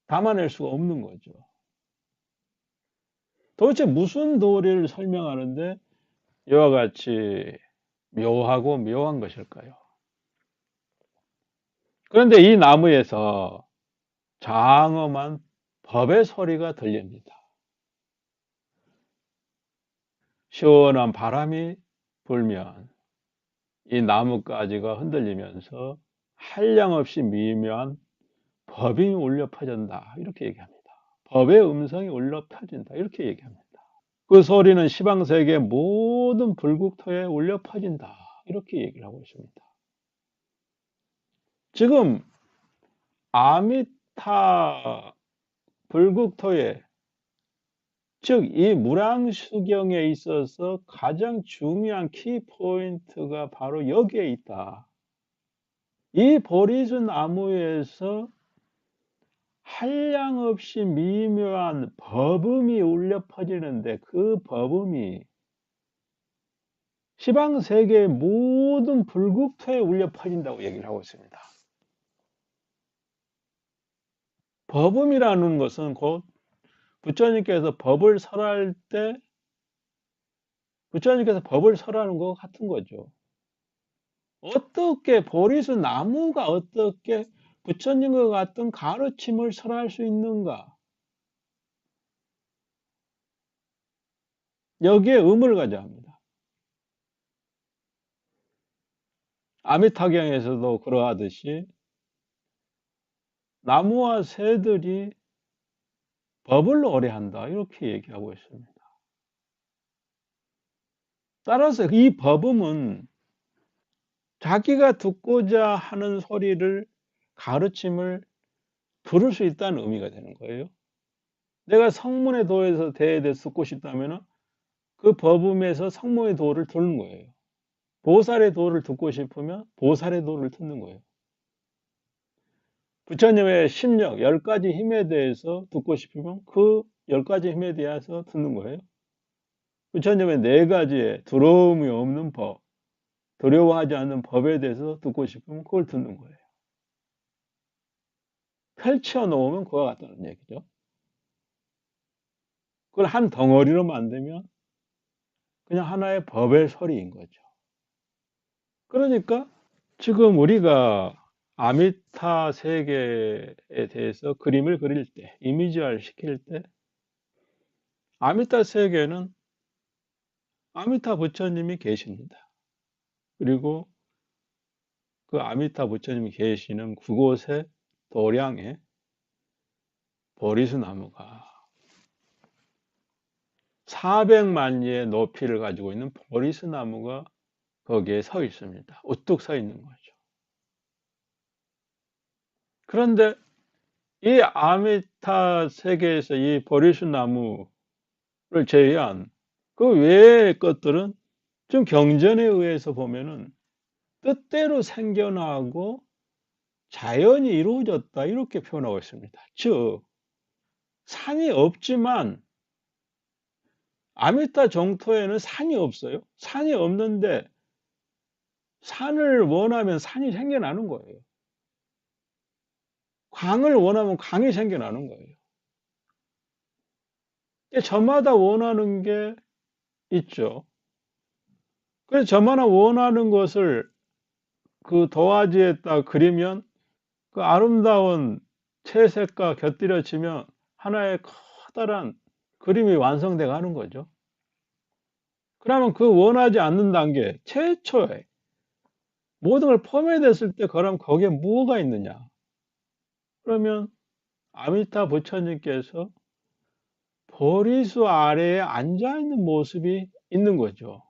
담아낼 수가 없는 거죠. 도대체 무슨 도리를 설명하는데 이와 같이 묘하고 묘한 것일까요? 그런데 이 나무에서 장엄한 법의 소리가 들립니다. 시원한 바람이 불면 이 나뭇가지가 흔들리면서 한량없이 미묘한 법이 울려 퍼진다. 이렇게 얘기합니다. 법의 음성이 울려 퍼진다. 이렇게 얘기합니다. 그 소리는 시방세계 모든 불국토에 울려 퍼진다. 이렇게 얘기를 하고 있습니다. 지금 아미타 불국토에, 즉 이 무량수경에 있어서 가장 중요한 키포인트가 바로 여기에 있다. 이 보리수 나무에서 한량없이 미묘한 법음이 울려 퍼지는데 그 법음이 시방세계의 모든 불국토에 울려 퍼진다고 얘기를 하고 있습니다. 법음이라는 것은 곧 부처님께서 법을 설할 때 부처님께서 법을 설하는 것 같은 거죠. 어떻게 보리수 나무가 어떻게 부처님과 같은 가르침을 설할 수 있는가? 여기에 의문을 가져야 합니다. 아미타경에서도 그러하듯이 나무와 새들이 법을 노래한다. 이렇게 얘기하고 있습니다. 따라서 이 법음은 자기가 듣고자 하는 소리를, 가르침을 들을 수 있다는 의미가 되는 거예요. 내가 성문의 도에서 대에 대해서 듣고 싶다면 그 법음에서 성문의 도를 듣는 거예요. 보살의 도를 듣고 싶으면 보살의 도를 듣는 거예요. 부처님의 심력, 10가지 힘에 대해서 듣고 싶으면 그 10가지 힘에 대해서 듣는 거예요. 부처님의 4가지의 두려움이 없는 법, 두려워하지 않는 법에 대해서 듣고 싶으면 그걸 듣는 거예요. 펼쳐 놓으면 그와 같다는 얘기죠. 그걸 한 덩어리로 만들면 그냥 하나의 법의 소리인 거죠. 그러니까 지금 우리가 아미타 세계에 대해서 그림을 그릴 때, 이미지화를 시킬 때 아미타 세계는 아미타 부처님이 계십니다. 그리고 그 아미타 부처님이 계시는 그곳에 도량에 보리수 나무가 400만리의 높이를 가지고 있는 보리수 나무가 거기에 서 있습니다. 우뚝 서 있는 거죠. 그런데 이 아미타 세계에서 이 보리수 나무를 제외한 그 외의 것들은 좀 경전에 의해서 보면은 뜻대로 생겨나고 자연이 이루어졌다 이렇게 표현하고 있습니다. 즉 산이 없지만 아미타 정토에는 산이 없어요. 산이 없는데 산을 원하면 산이 생겨나는 거예요. 강을 원하면 강이 생겨나는 거예요. 저마다 원하는 게 있죠. 그래서 저마다 원하는 것을 그 도화지에다 그리면 그 아름다운 채색과 곁들여지면 하나의 커다란 그림이 완성돼 가는 거죠. 그러면 그 원하지 않는 단계, 최초에 모든 걸 포함했을 때 그럼 거기에 뭐가 있느냐? 그러면 아미타 부처님께서 보리수 아래에 앉아 있는 모습이 있는 거죠.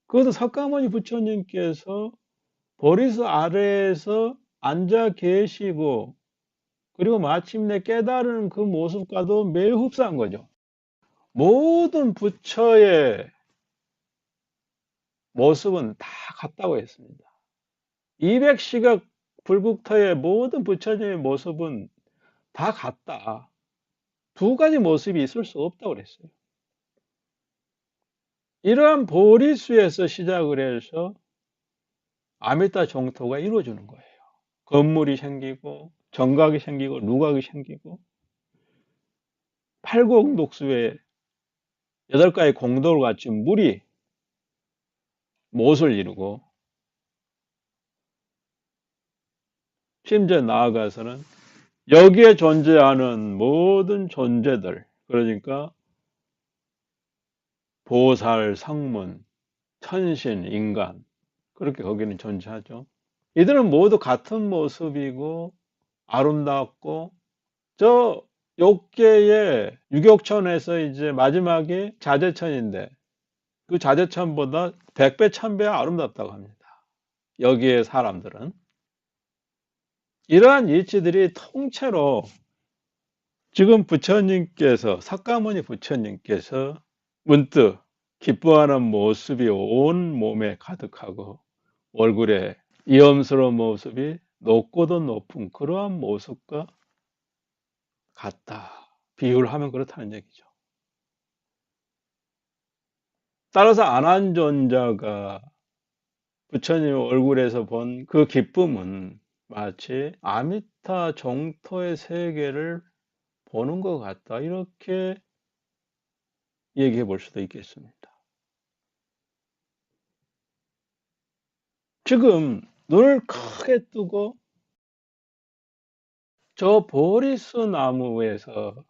그것도 석가모니 부처님께서 보리수 아래에서 앉아 계시고 그리고 마침내 깨달은 그 모습과도 매우 흡사한 거죠. 모든 부처의 모습은 다 같다고 했습니다. 200시각 불국토의 모든 부처님의 모습은 다 같다. 두 가지 모습이 있을 수 없다고 그랬어요. 이러한 보리수에서 시작을 해서 아미타 정토가 이루어지는 거예요. 건물이 생기고 정각이 생기고 누각이 생기고 팔공독수에 8가지 공도를 갖춘 물이 못을 이루고 심지어 나아가서는 여기에 존재하는 모든 존재들, 그러니까 보살, 성문, 천신, 인간 그렇게 거기는 존재하죠. 이들은 모두 같은 모습이고 아름답고 저 욕계의 유격천에서 이제 마지막이 자재천인데 그 자재천보다 100배, 1000배 아름답다고 합니다. 여기에 사람들은. 이러한 이치들이 통째로 지금 부처님께서, 석가모니 부처님께서 문득 기뻐하는 모습이 온 몸에 가득하고 얼굴에 이염스러운 모습이 높고도 높은 그러한 모습과 같다. 비유를 하면 그렇다는 얘기죠. 따라서 안한존자가 부처님 얼굴에서 본 그 기쁨은 마치 아미타 정토의 세계를 보는 것 같다. 이렇게 얘기해 볼 수도 있겠습니다. 지금 눈을 크게 뜨고 저 보리스 나무에서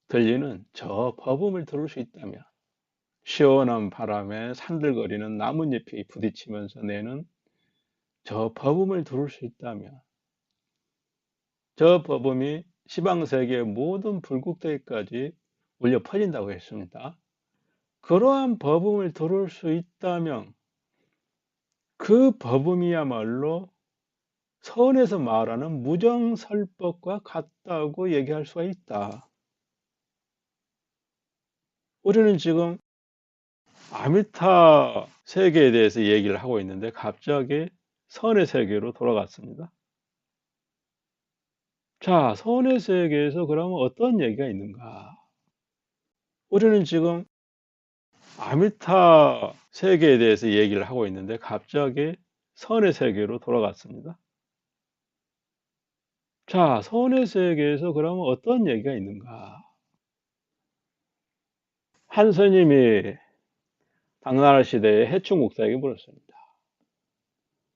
들리는 저 버음을 들을 수 있다면 시원한 바람에 산들거리는 나뭇잎이 부딪히면서 내는 저 버음을 들을 수 있다면 저 버음이 시방세계의 모든 불국대까지 울려 퍼진다고 했습니다. 그러한 버음을 들을 수 있다면 그 버음이야말로 선에서 말하는 무정설법과 같다고 얘기할 수가 있다. 우리는 지금 아미타 세계에 대해서 얘기를 하고 있는데 갑자기 선의 세계로 돌아갔습니다. 자, 선의 세계에서 그러면 어떤 얘기가 있는가? 우리는 지금 아미타 세계에 대해서 얘기를 하고 있는데 갑자기 선의 세계로 돌아갔습니다. 자, 선의 세계에서 그러면 어떤 얘기가 있는가? 한 스님이 당나라 시대의 해충 목사에게 물었습니다.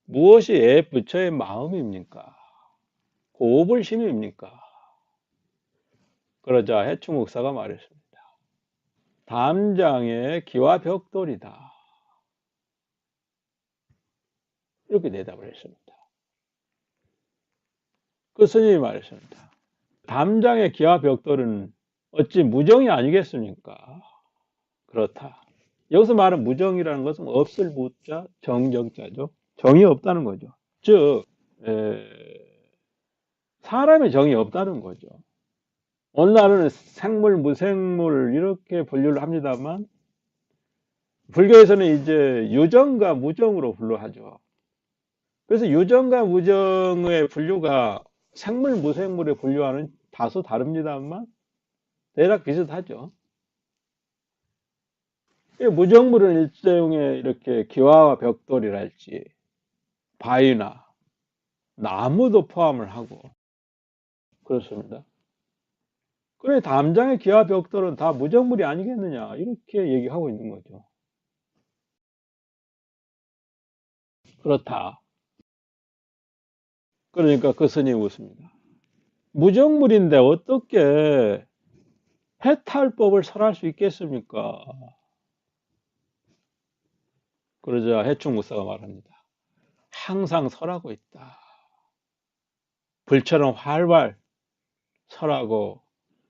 무엇이 애 부처의 마음입니까? 고불심입니까? 그러자 해충 목사가 말했습니다. 담장의 기와 벽돌이다. 이렇게 대답을 했습니다. 그 스님이 말했습니다. 담장의 기와 벽돌은 어찌 무정이 아니겠습니까? 그렇다. 여기서 말하는 무정이라는 것은 없을 무자, 정정자죠. 정이 없다는 거죠. 즉 사람의 정이 없다는 거죠. 오늘날은 생물, 무생물 이렇게 분류를 합니다만 불교에서는 이제 유정과 무정으로 분류하죠. 그래서 유정과 무정의 분류가 생물, 무생물의 분류와는 다소 다릅니다만 대략 비슷하죠. 무정물은 일종의 이렇게 기와와 벽돌이랄지 바위나 나무도 포함을 하고 그렇습니다. 그래 담장의 기와 벽돌은 다 무정물이 아니겠느냐 이렇게 얘기하고 있는 거죠. 그렇다. 그러니까 그 스님이 웃습니다. 무정물인데 어떻게 해탈법을 설할 수 있겠습니까? 그러자 해충무사가 말합니다. 항상 설하고 있다. 불처럼 활발 설하고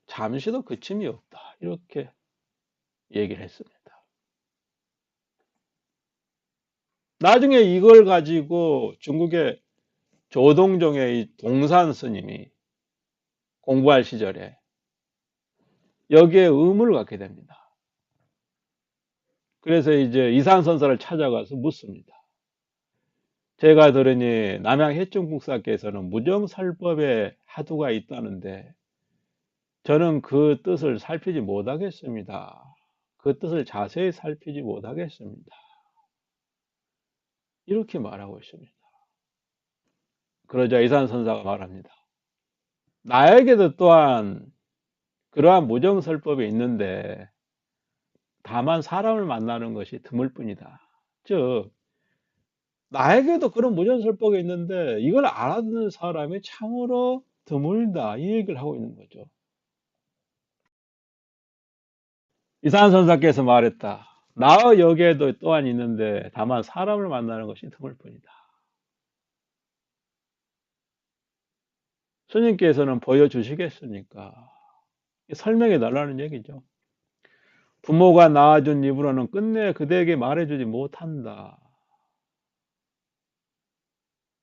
잠시도 그침이 없다. 이렇게 얘기를 했습니다. 나중에 이걸 가지고 중국의 조동종의 동산 스님이 공부할 시절에 여기에 의문을 갖게 됩니다. 그래서 이제 이산선사를 찾아가서 묻습니다. 제가 들으니 남양 해충국사께서는 무정설법에 하두가 있다는데 저는 그 뜻을 살피지 못하겠습니다. 그 뜻을 자세히 살피지 못하겠습니다. 이렇게 말하고 있습니다. 그러자 이산선사가 말합니다. 나에게도 또한 그러한 무정설법이 있는데 다만 사람을 만나는 것이 드물 뿐이다. 즉 나에게도 그런 무정설법이 있는데 이걸 알아듣는 사람이 참으로 드물다. 이 얘기를 하고 있는 거죠. 이산선사께서 말했다. 나의 여기에도 또한 있는데 다만 사람을 만나는 것이 드물 뿐이다. 스님께서는 보여주시겠습니까? 설명해 달라는 얘기죠. 부모가 낳아준 입으로는 끝내 그대에게 말해주지 못한다.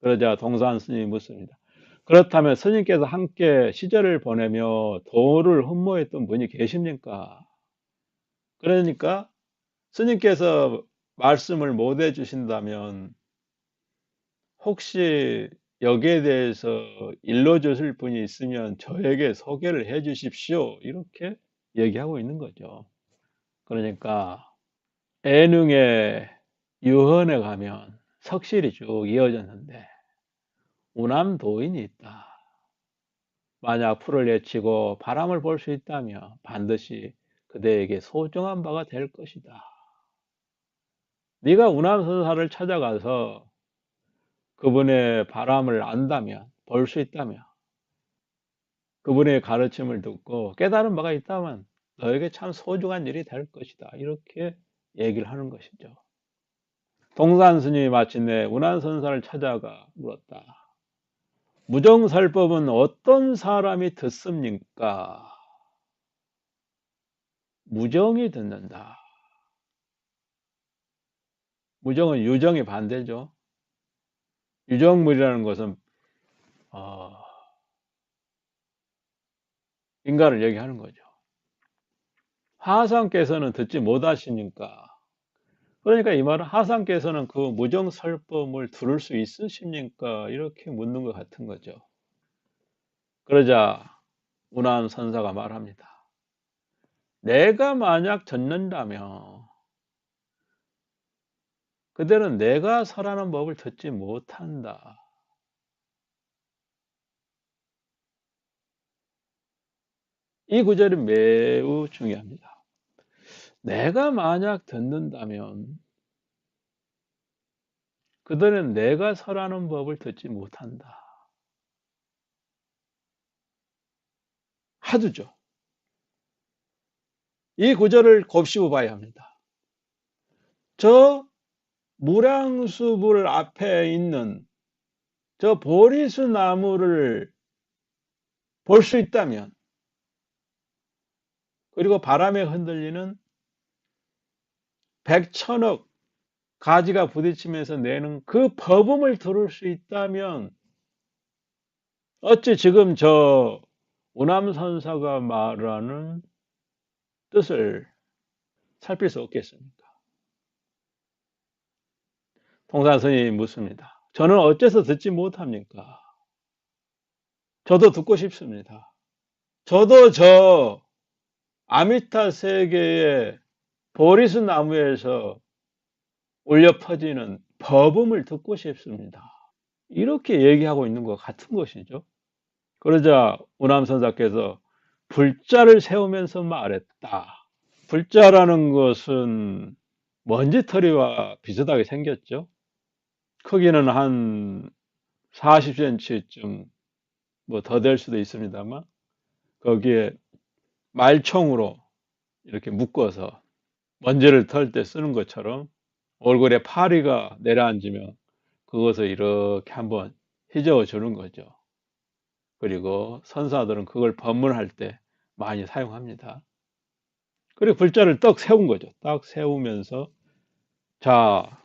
그러자 동산 스님이 묻습니다. 그렇다면 스님께서 함께 시절을 보내며 도를 흠모했던 분이 계십니까? 그러니까 스님께서 말씀을 못 해주신다면 혹시 여기에 대해서 일러주실 분이 있으면 저에게 소개를 해 주십시오. 이렇게 얘기하고 있는 거죠. 그러니까 애능의 유헌에 가면 석실이 쭉 이어졌는데 우남도인이 있다. 만약 풀을 헤치고 바람을 볼 수 있다면 반드시 그대에게 소중한 바가 될 것이다. 네가 우남선사를 찾아가서 그분의 바람을 안다면, 볼 수 있다면, 그분의 가르침을 듣고 깨달은 바가 있다면 너에게 참 소중한 일이 될 것이다. 이렇게 얘기를 하는 것이죠. 동산 스님이 마침내 운한선사를 찾아가 물었다. 무정설법은 어떤 사람이 듣습니까? 무정이 듣는다. 무정은 유정의 반대죠. 유정물이라는 것은 인간을 얘기하는 거죠. 하상께서는 듣지 못하시니까. 그러니까 이 말은 하상께서는 그 무정설법을 들을 수 있으십니까? 이렇게 묻는 것 같은 거죠. 그러자 운한 선사가 말합니다. 내가 만약 듣는다면 그들은 내가 설하는 법을 듣지 못한다. 이 구절이 매우 중요합니다. 내가 만약 듣는다면 그들은 내가 설하는 법을 듣지 못한다. 하두죠. 이 구절을 곱씹어 봐야 합니다. 저 무량수불 앞에 있는 저 보리수 나무를 볼 수 있다면, 그리고 바람에 흔들리는 백천억 가지가 부딪히면서 내는 그 버음을 들을 수 있다면 어찌 지금 저 우남선사가 말하는 뜻을 살필 수 없겠습니까? 동산스님이 묻습니다. 저는 어째서 듣지 못합니까? 저도 듣고 싶습니다. 저도 저 아미타 세계의 보리수 나무에서 울려 퍼지는 버음을 듣고 싶습니다. 이렇게 얘기하고 있는 것 같은 것이죠. 그러자 우남선사께서 불자를 세우면서 말했다. 불자라는 것은 먼지털이와 비슷하게 생겼죠. 크기는 한 40cm쯤 뭐 더 될 수도 있습니다만 거기에 말총으로 이렇게 묶어서 먼지를 털 때 쓰는 것처럼 얼굴에 파리가 내려앉으면 그것을 이렇게 한번 휘저어 주는 거죠. 그리고 선사들은 그걸 법문할 때 많이 사용합니다. 그리고 불자를 떡 세운 거죠. 딱 세우면서 자,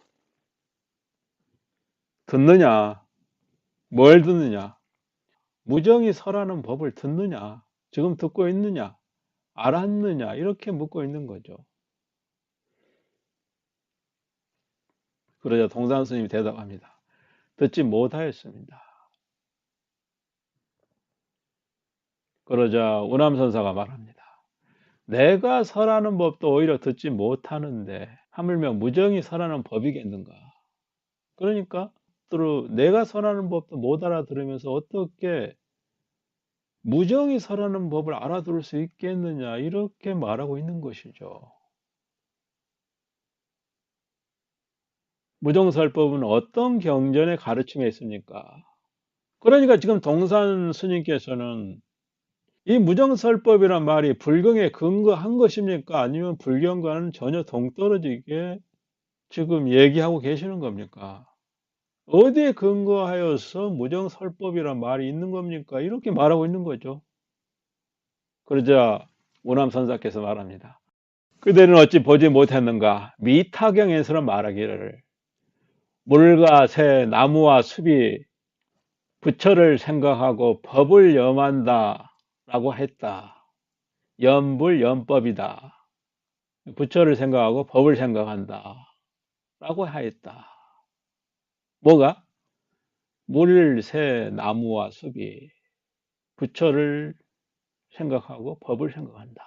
듣느냐? 뭘 듣느냐? 무정이 설하는 법을 듣느냐? 지금 듣고 있느냐? 알았느냐? 이렇게 묻고 있는 거죠. 그러자 동산 스님이 대답합니다. 듣지 못하였습니다. 그러자 우남선사가 말합니다. 내가 설하는 법도 오히려 듣지 못하는데 하물며 무정이 설하는 법이겠는가? 그러니까 또 내가 설하는 법도 못 알아들으면서 어떻게 무정이 설하는 법을 알아들을 수 있겠느냐 이렇게 말하고 있는 것이죠. 무정설법은 어떤 경전의 가르침에 있습니까? 그러니까 지금 동산 스님께서는 이 무정설법이란 말이 불경에 근거한 것입니까? 아니면 불경과는 전혀 동떨어지게 지금 얘기하고 계시는 겁니까? 어디에 근거하여서 무정설법이란 말이 있는 겁니까? 이렇게 말하고 있는 거죠. 그러자 오남선사께서 말합니다. 그대는 어찌 보지 못했는가? 미타경에서는 말하기를 물과 새, 나무와 숲이 부처를 생각하고 법을 염한다 라고 했다. 염불, 염법이다. 부처를 생각하고 법을 생각한다 라고 하였다. 뭐가? 물, 새, 나무와 숲이 부처를 생각하고 법을 생각한다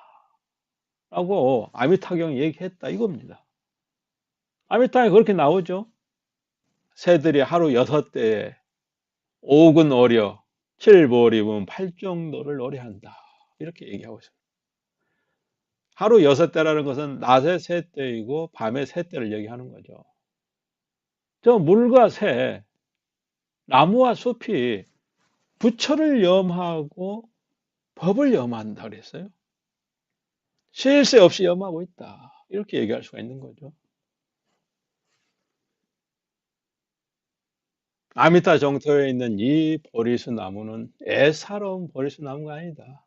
라고 아미타경이 얘기했다 이겁니다. 아미타경이 그렇게 나오죠. 새들이 하루 6대에 5근 오려 7보리분 8정도를 노래한다 이렇게 얘기하고 있습니다. 하루 6대라는 것은 낮에 3대이고 밤에 3대를 얘기하는 거죠. 저 물과 새, 나무와 숲이 부처를 염하고 법을 염한다 그랬어요. 쉴 새 없이 염하고 있다. 이렇게 얘기할 수가 있는 거죠. 아미타 정토에 있는 이 보리수 나무는 애사로운 보리수 나무가 아니다.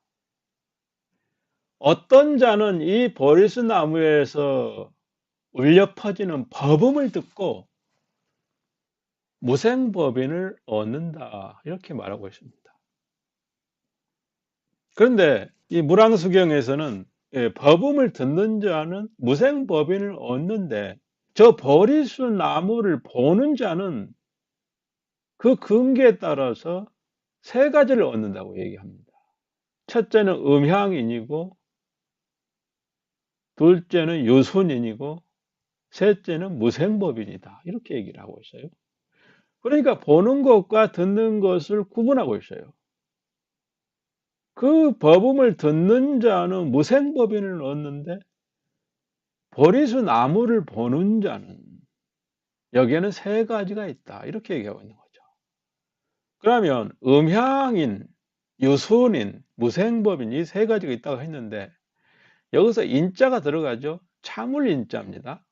어떤 자는 이 보리수 나무에서 울려 퍼지는 법음을 듣고 무생법인을 얻는다. 이렇게 말하고 있습니다. 그런데 이 무랑수경에서는 법음을 듣는 자는 무생법인을 얻는데 저 보리수 나무를 보는 자는 그 근기에 따라서 3가지를 얻는다고 얘기합니다. 첫째는 음향인이고 둘째는 유순인이고 셋째는 무생법인이다. 이렇게 얘기를 하고 있어요. 그러니까 보는 것과 듣는 것을 구분하고 있어요. 그 법음을 듣는 자는 무생법인을 얻는데 보리수 나무를 보는 자는 여기에는 3가지가 있다. 이렇게 얘기하고 있는 거죠. 그러면 음향인, 유순인, 무생법인 이 3가지가 있다고 했는데 여기서 인자가 들어가죠. 참을 인자입니다.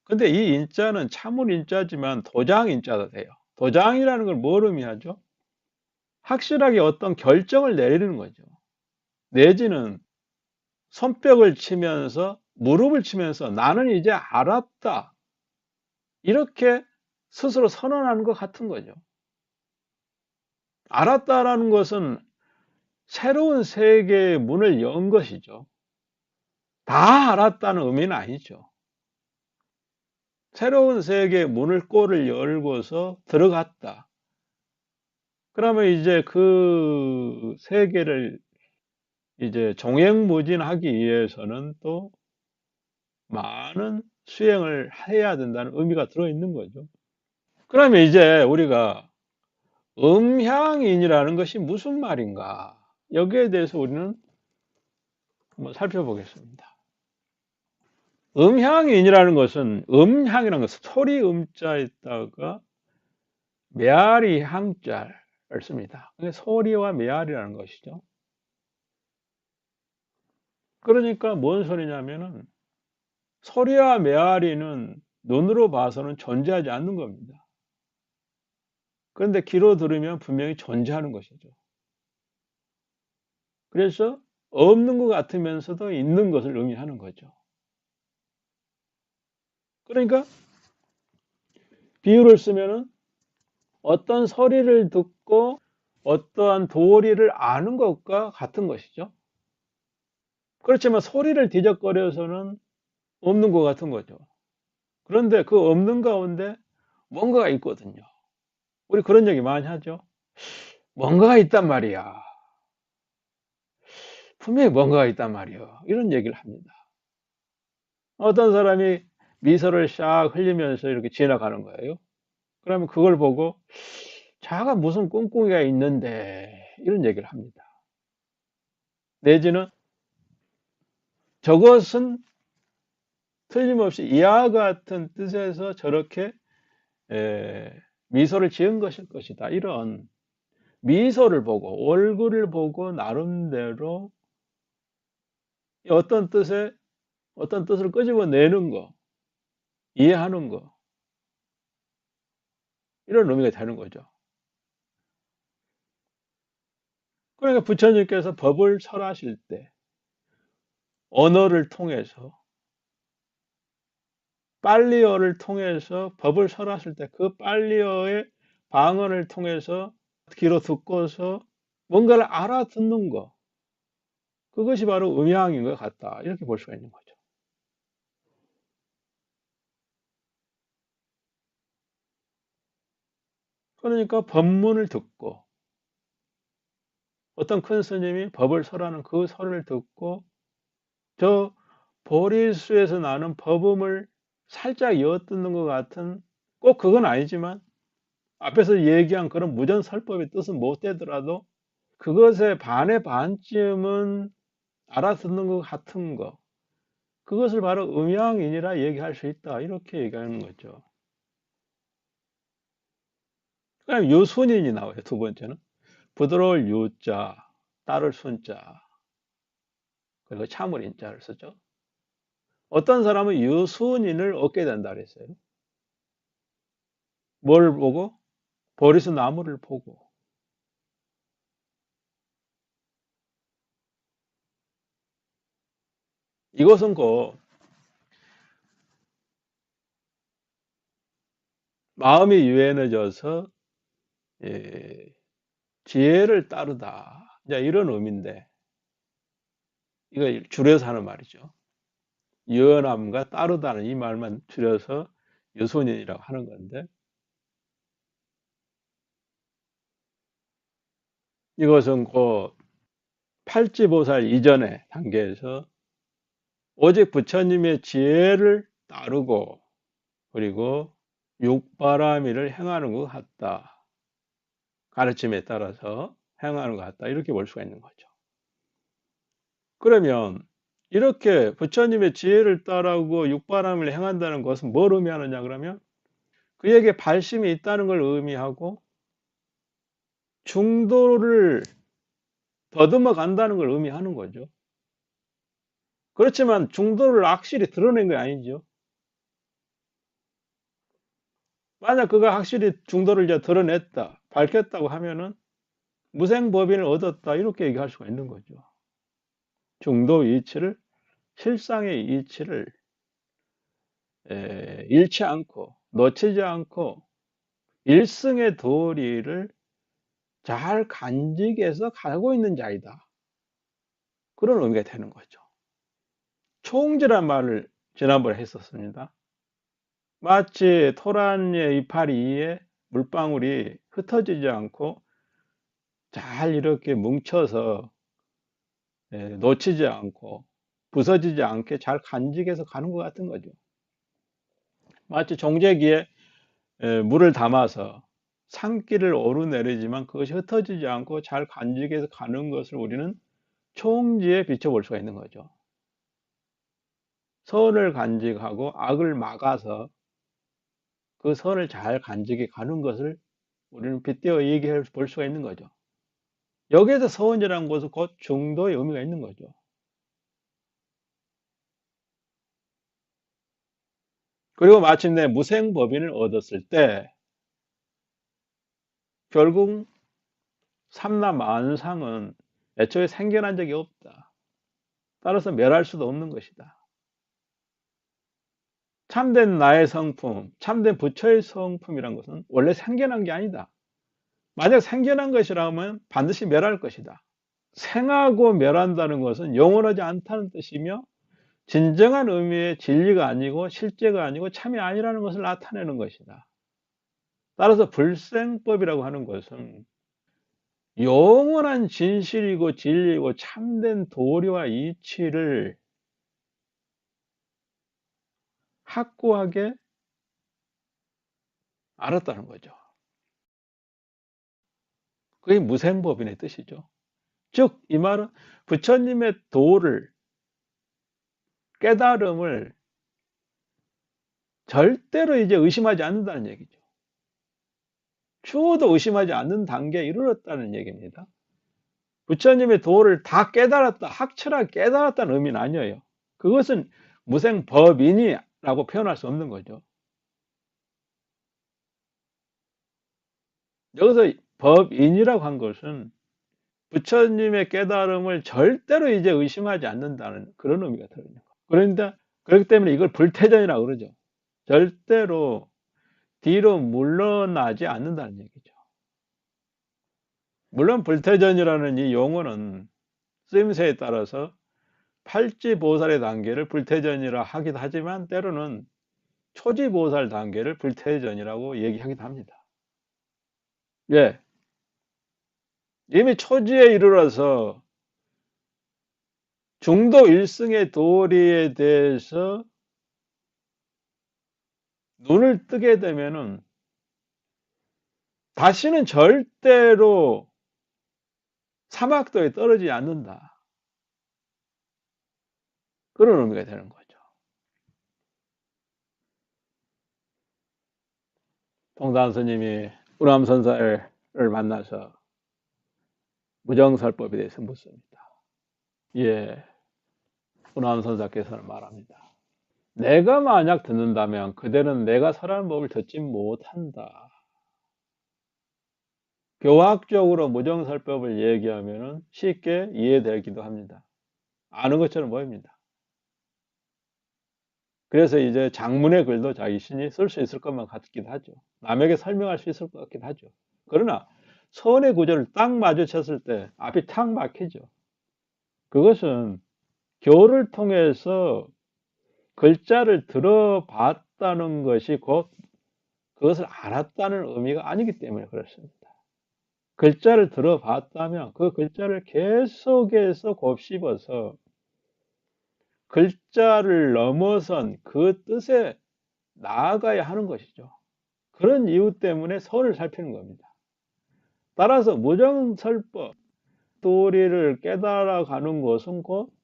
근데 이 인자는 참을 인자지만 도장 인자도 돼요. 도장이라는 걸 뭘 의미하죠? 확실하게 어떤 결정을 내리는 거죠. 내지는 손뼉을 치면서 무릎을 치면서 나는 이제 알았다. 이렇게 스스로 선언하는 것 같은 거죠. 알았다라는 것은 새로운 세계의 문을 연 것이죠. 다 알았다는 의미는 아니죠. 새로운 세계의 문을 꼴을 열고서 들어갔다. 그러면 이제 그 세계를 이제 종횡무진하기 위해서는 또 많은 수행을 해야 된다는 의미가 들어있는 거죠. 그러면 이제 우리가 음향인이라는 것이 무슨 말인가? 여기에 대해서 우리는 한번 살펴보겠습니다. 음향인이라는 것은 음향이라는 것은 소리 음자에다가 메아리 향자를 씁니다. 소리와 메아리라는 것이죠. 그러니까 뭔 소리냐면은 소리와 메아리는 눈으로 봐서는 존재하지 않는 겁니다. 그런데 귀로 들으면 분명히 존재하는 것이죠. 그래서 없는 것 같으면서도 있는 것을 의미하는 거죠. 그러니까 비유를 쓰면은 어떤 소리를 듣고 어떠한 도리를 아는 것과 같은 것이죠. 그렇지만 소리를 뒤적거려서는 없는 것 같은 거죠. 그런데 그 없는 가운데 뭔가가 있거든요. 우리 그런 얘기 많이 하죠. 뭔가가 있단 말이야. 분명히 뭔가가 있단 말이야. 이런 얘기를 합니다. 어떤 사람이 미소를 샥 흘리면서 이렇게 지나가는 거예요. 그러면 그걸 보고 자가 무슨 꿍꿍이가 있는데 이런 얘기를 합니다. 내지는 저것은 틀림없이 이와 같은 뜻에서 저렇게 미소를 지은 것일 것이다. 이런 미소를 보고 얼굴을 보고 나름대로 어떤 뜻을 끄집어내는 거, 이해하는 거, 이런 의미가 되는 거죠. 그러니까 부처님께서 법을 설하실 때 언어를 통해서 빨리어를 통해서 법을 설하실 때 그 빨리어의 방언을 통해서 귀로 듣고서 뭔가를 알아듣는 거, 그것이 바로 음양인 것 같다, 이렇게 볼 수가 있는 거죠. 그러니까 법문을 듣고 어떤 큰 스님이 법을 설하는 그 설을 듣고 저 보리수에서 나는 법음을 살짝 엿듣는 것 같은, 꼭 그건 아니지만 앞에서 얘기한 그런 무전설법의 뜻은 못 되더라도 그것의 반의 반쯤은 알아듣는 것 같은 거, 그것을 바로 음양이니라 얘기할 수 있다, 이렇게 얘기하는 거죠. 그다음에 유순인이 나와요. 두 번째는 부드러울 유자, 따를 순자, 그리고 참을 인자를 쓰죠. 어떤 사람은 유순인을 얻게 된다 그랬어요. 뭘 보고? 보리수 나무를 보고. 이것은 그 마음이 유연해져서 예, 지혜를 따르다, 이제 이런 의미인데, 이거 줄여서 하는 말이죠. 유연함과 따르다는 이 말만 줄여서 유순인이라고 하는 건데, 이것은 그 팔지보살 이전의 단계에서 오직 부처님의 지혜를 따르고 그리고 육바라밀을 행하는 것 같다, 가르침에 따라서 행하는 것 같다, 이렇게 볼 수가 있는 거죠. 그러면 이렇게 부처님의 지혜를 따르고 육바람을 행한다는 것은 뭘 의미하느냐 그러면 그에게 발심이 있다는 걸 의미하고 중도를 더듬어 간다는 걸 의미하는 거죠. 그렇지만 중도를 확실히 드러낸 게 아니죠. 만약 그가 확실히 중도를 이제 드러냈다, 밝혔다고 하면은 무생법인을 얻었다, 이렇게 얘기할 수가 있는 거죠. 중도 이치를, 실상의 이치를 잃지 않고 놓치지 않고 일승의 도리를 잘 간직해서 가고 있는 자이다, 그런 의미가 되는 거죠. 총지란 말을 지난번에 했었습니다. 마치 토란의 이파리 위에 물방울이 흩어지지 않고 잘 이렇게 뭉쳐서 놓치지 않고 부서지지 않게 잘 간직해서 가는 것 같은 거죠. 마치 종재기에 물을 담아서 산길을 오르내리지만 그것이 흩어지지 않고 잘 간직해서 가는 것을 우리는 총지에 비춰볼 수가 있는 거죠. 선을 간직하고 악을 막아서 그 선을 잘 간직해 가는 것을 우리는 빗대어 얘기해 볼 수가 있는 거죠. 여기에서 서원이라는 것은 곧 중도의 의미가 있는 거죠. 그리고 마침내 무생법인을 얻었을 때 결국 삼라만상은 애초에 생겨난 적이 없다, 따라서 멸할 수도 없는 것이다. 참된 나의 성품, 참된 부처의 성품이란 것은 원래 생겨난 게 아니다. 만약 생겨난 것이라면 반드시 멸할 것이다. 생하고 멸한다는 것은 영원하지 않다는 뜻이며 진정한 의미의 진리가 아니고 실제가 아니고 참이 아니라는 것을 나타내는 것이다. 따라서 불생법이라고 하는 것은 영원한 진실이고 진리고 참된 도리와 이치를 확고하게 알았다는 거죠. 그게 무생법인의 뜻이죠. 즉, 이 말은 부처님의 도를, 깨달음을 절대로 이제 의심하지 않는다는 얘기죠. 추호도 의심하지 않는 단계에 이르렀다는 얘기입니다. 부처님의 도를 다 깨달았다, 확철하게 깨달았다는 의미는 아니에요. 그것은 무생법인이라고 표현할 수 없는 거죠. 여기서 법인이라고 한 것은 부처님의 깨달음을 절대로 이제 의심하지 않는다는 그런 의미가 들어요. 그런데 그렇기 때문에 이걸 불태전이라고 그러죠. 절대로 뒤로 물러나지 않는다는 얘기죠. 물론 불태전이라는 이 용어는 쓰임새에 따라서 팔지보살의 단계를 불태전이라 하기도 하지만 때로는 초지보살 단계를 불태전이라고 얘기하기도 합니다. 예. 이미 초지에 이르러서 중도 일승의 도리에 대해서 눈을 뜨게 되면은 다시는 절대로 사막도에 떨어지지 않는다. 그런 의미가 되는 거죠. 통산 스님이 우람선사를 만나서 무정설법에 대해서 묻습니다. 예, 우람선사께서는 말합니다. 내가 만약 듣는다면 그대는 내가 설하는 법을 듣지 못한다. 교학적으로 무정설법을 얘기하면 쉽게 이해되기도 합니다. 아는 것처럼 보입니다. 그래서 이제 장문의 글도 자신이 쓸 수 있을 것만 같기도 하죠. 남에게 설명할 수 있을 것 같기도 하죠. 그러나 선의 구절을 딱 마주쳤을 때 앞이 탁 막히죠. 그것은 교를 통해서 글자를 들어봤다는 것이 곧 그것을 알았다는 의미가 아니기 때문에 그렇습니다. 글자를 들어봤다면 그 글자를 계속해서 곱씹어서 글자를 넘어선 그 뜻에 나아가야 하는 것이죠. 그런 이유 때문에 선을 살피는 겁니다. 따라서 무정설법 도리를 깨달아가는 것은 곧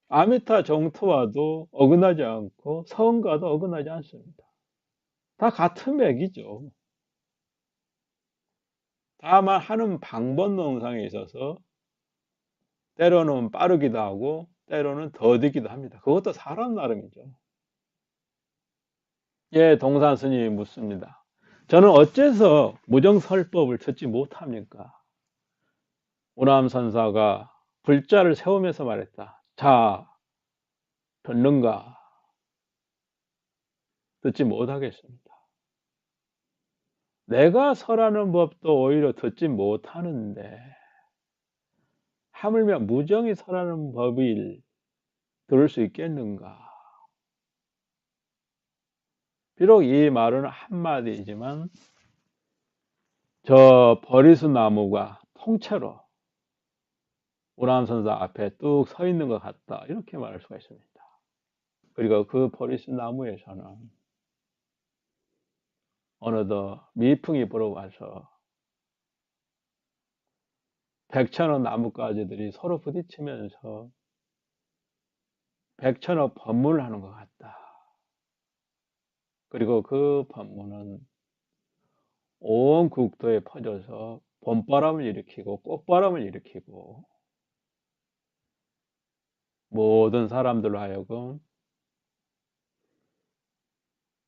아미타 정토와도 어긋나지 않고 성과도 어긋나지 않습니다. 다 같은 맥이죠. 다만 하는 방법 논상에 있어서 때로는 빠르기도 하고 때로는 더디기도 합니다. 그것도 사람 나름이죠. 예, 동산 스님이 묻습니다. 저는 어째서 무정설법을 듣지 못합니까? 오남선사가 불자를 세우면서 말했다. 자, 듣는가? 듣지 못하겠습니다. 내가 설하는 법도 오히려 듣지 못하는데 하물며 무정이 설하는 법을 들을 수 있겠는가? 비록 이 말은 한마디이지만 저 버리수 나무가 통째로 오남선사 앞에 뚝 서 있는 것 같다. 이렇게 말할 수가 있습니다. 그리고 그 버리수 나무에서는 어느덧 미풍이 불어와서 백천억 나뭇가지들이 서로 부딪히면서 백천억 법문을 하는 것 같다. 그리고 그 법문은 온 국토에 퍼져서 봄바람을 일으키고 꽃바람을 일으키고 모든 사람들로 하여금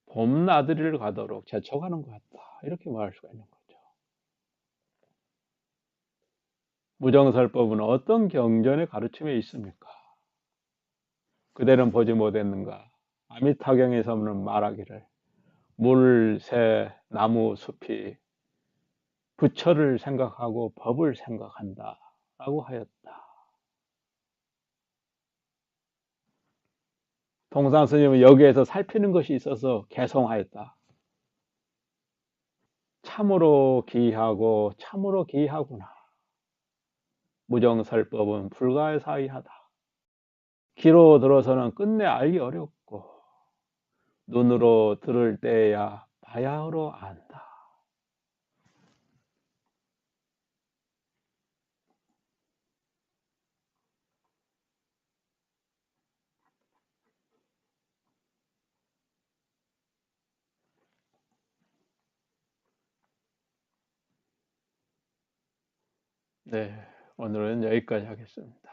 봄나들이를 가도록 재촉하는 것 같다. 이렇게 말할 수가 있는 거죠. 무정설법은 어떤 경전의 가르침에 있습니까? 그대는 보지 못했는가? 아미타경에서는 말하기를 물, 새, 나무, 숲이 부처를 생각하고 법을 생각한다 라고 하였다. 통상 스님은 여기에서 살피는 것이 있어서 개송하였다. 참으로 기이하고 참으로 기이하구나. 무정설법은 불가사의하다. 귀로 들어서는 끝내 알기 어렵고 눈으로 들을 때야 바야흐로 안다. 네, 오늘은 여기까지 하겠습니다.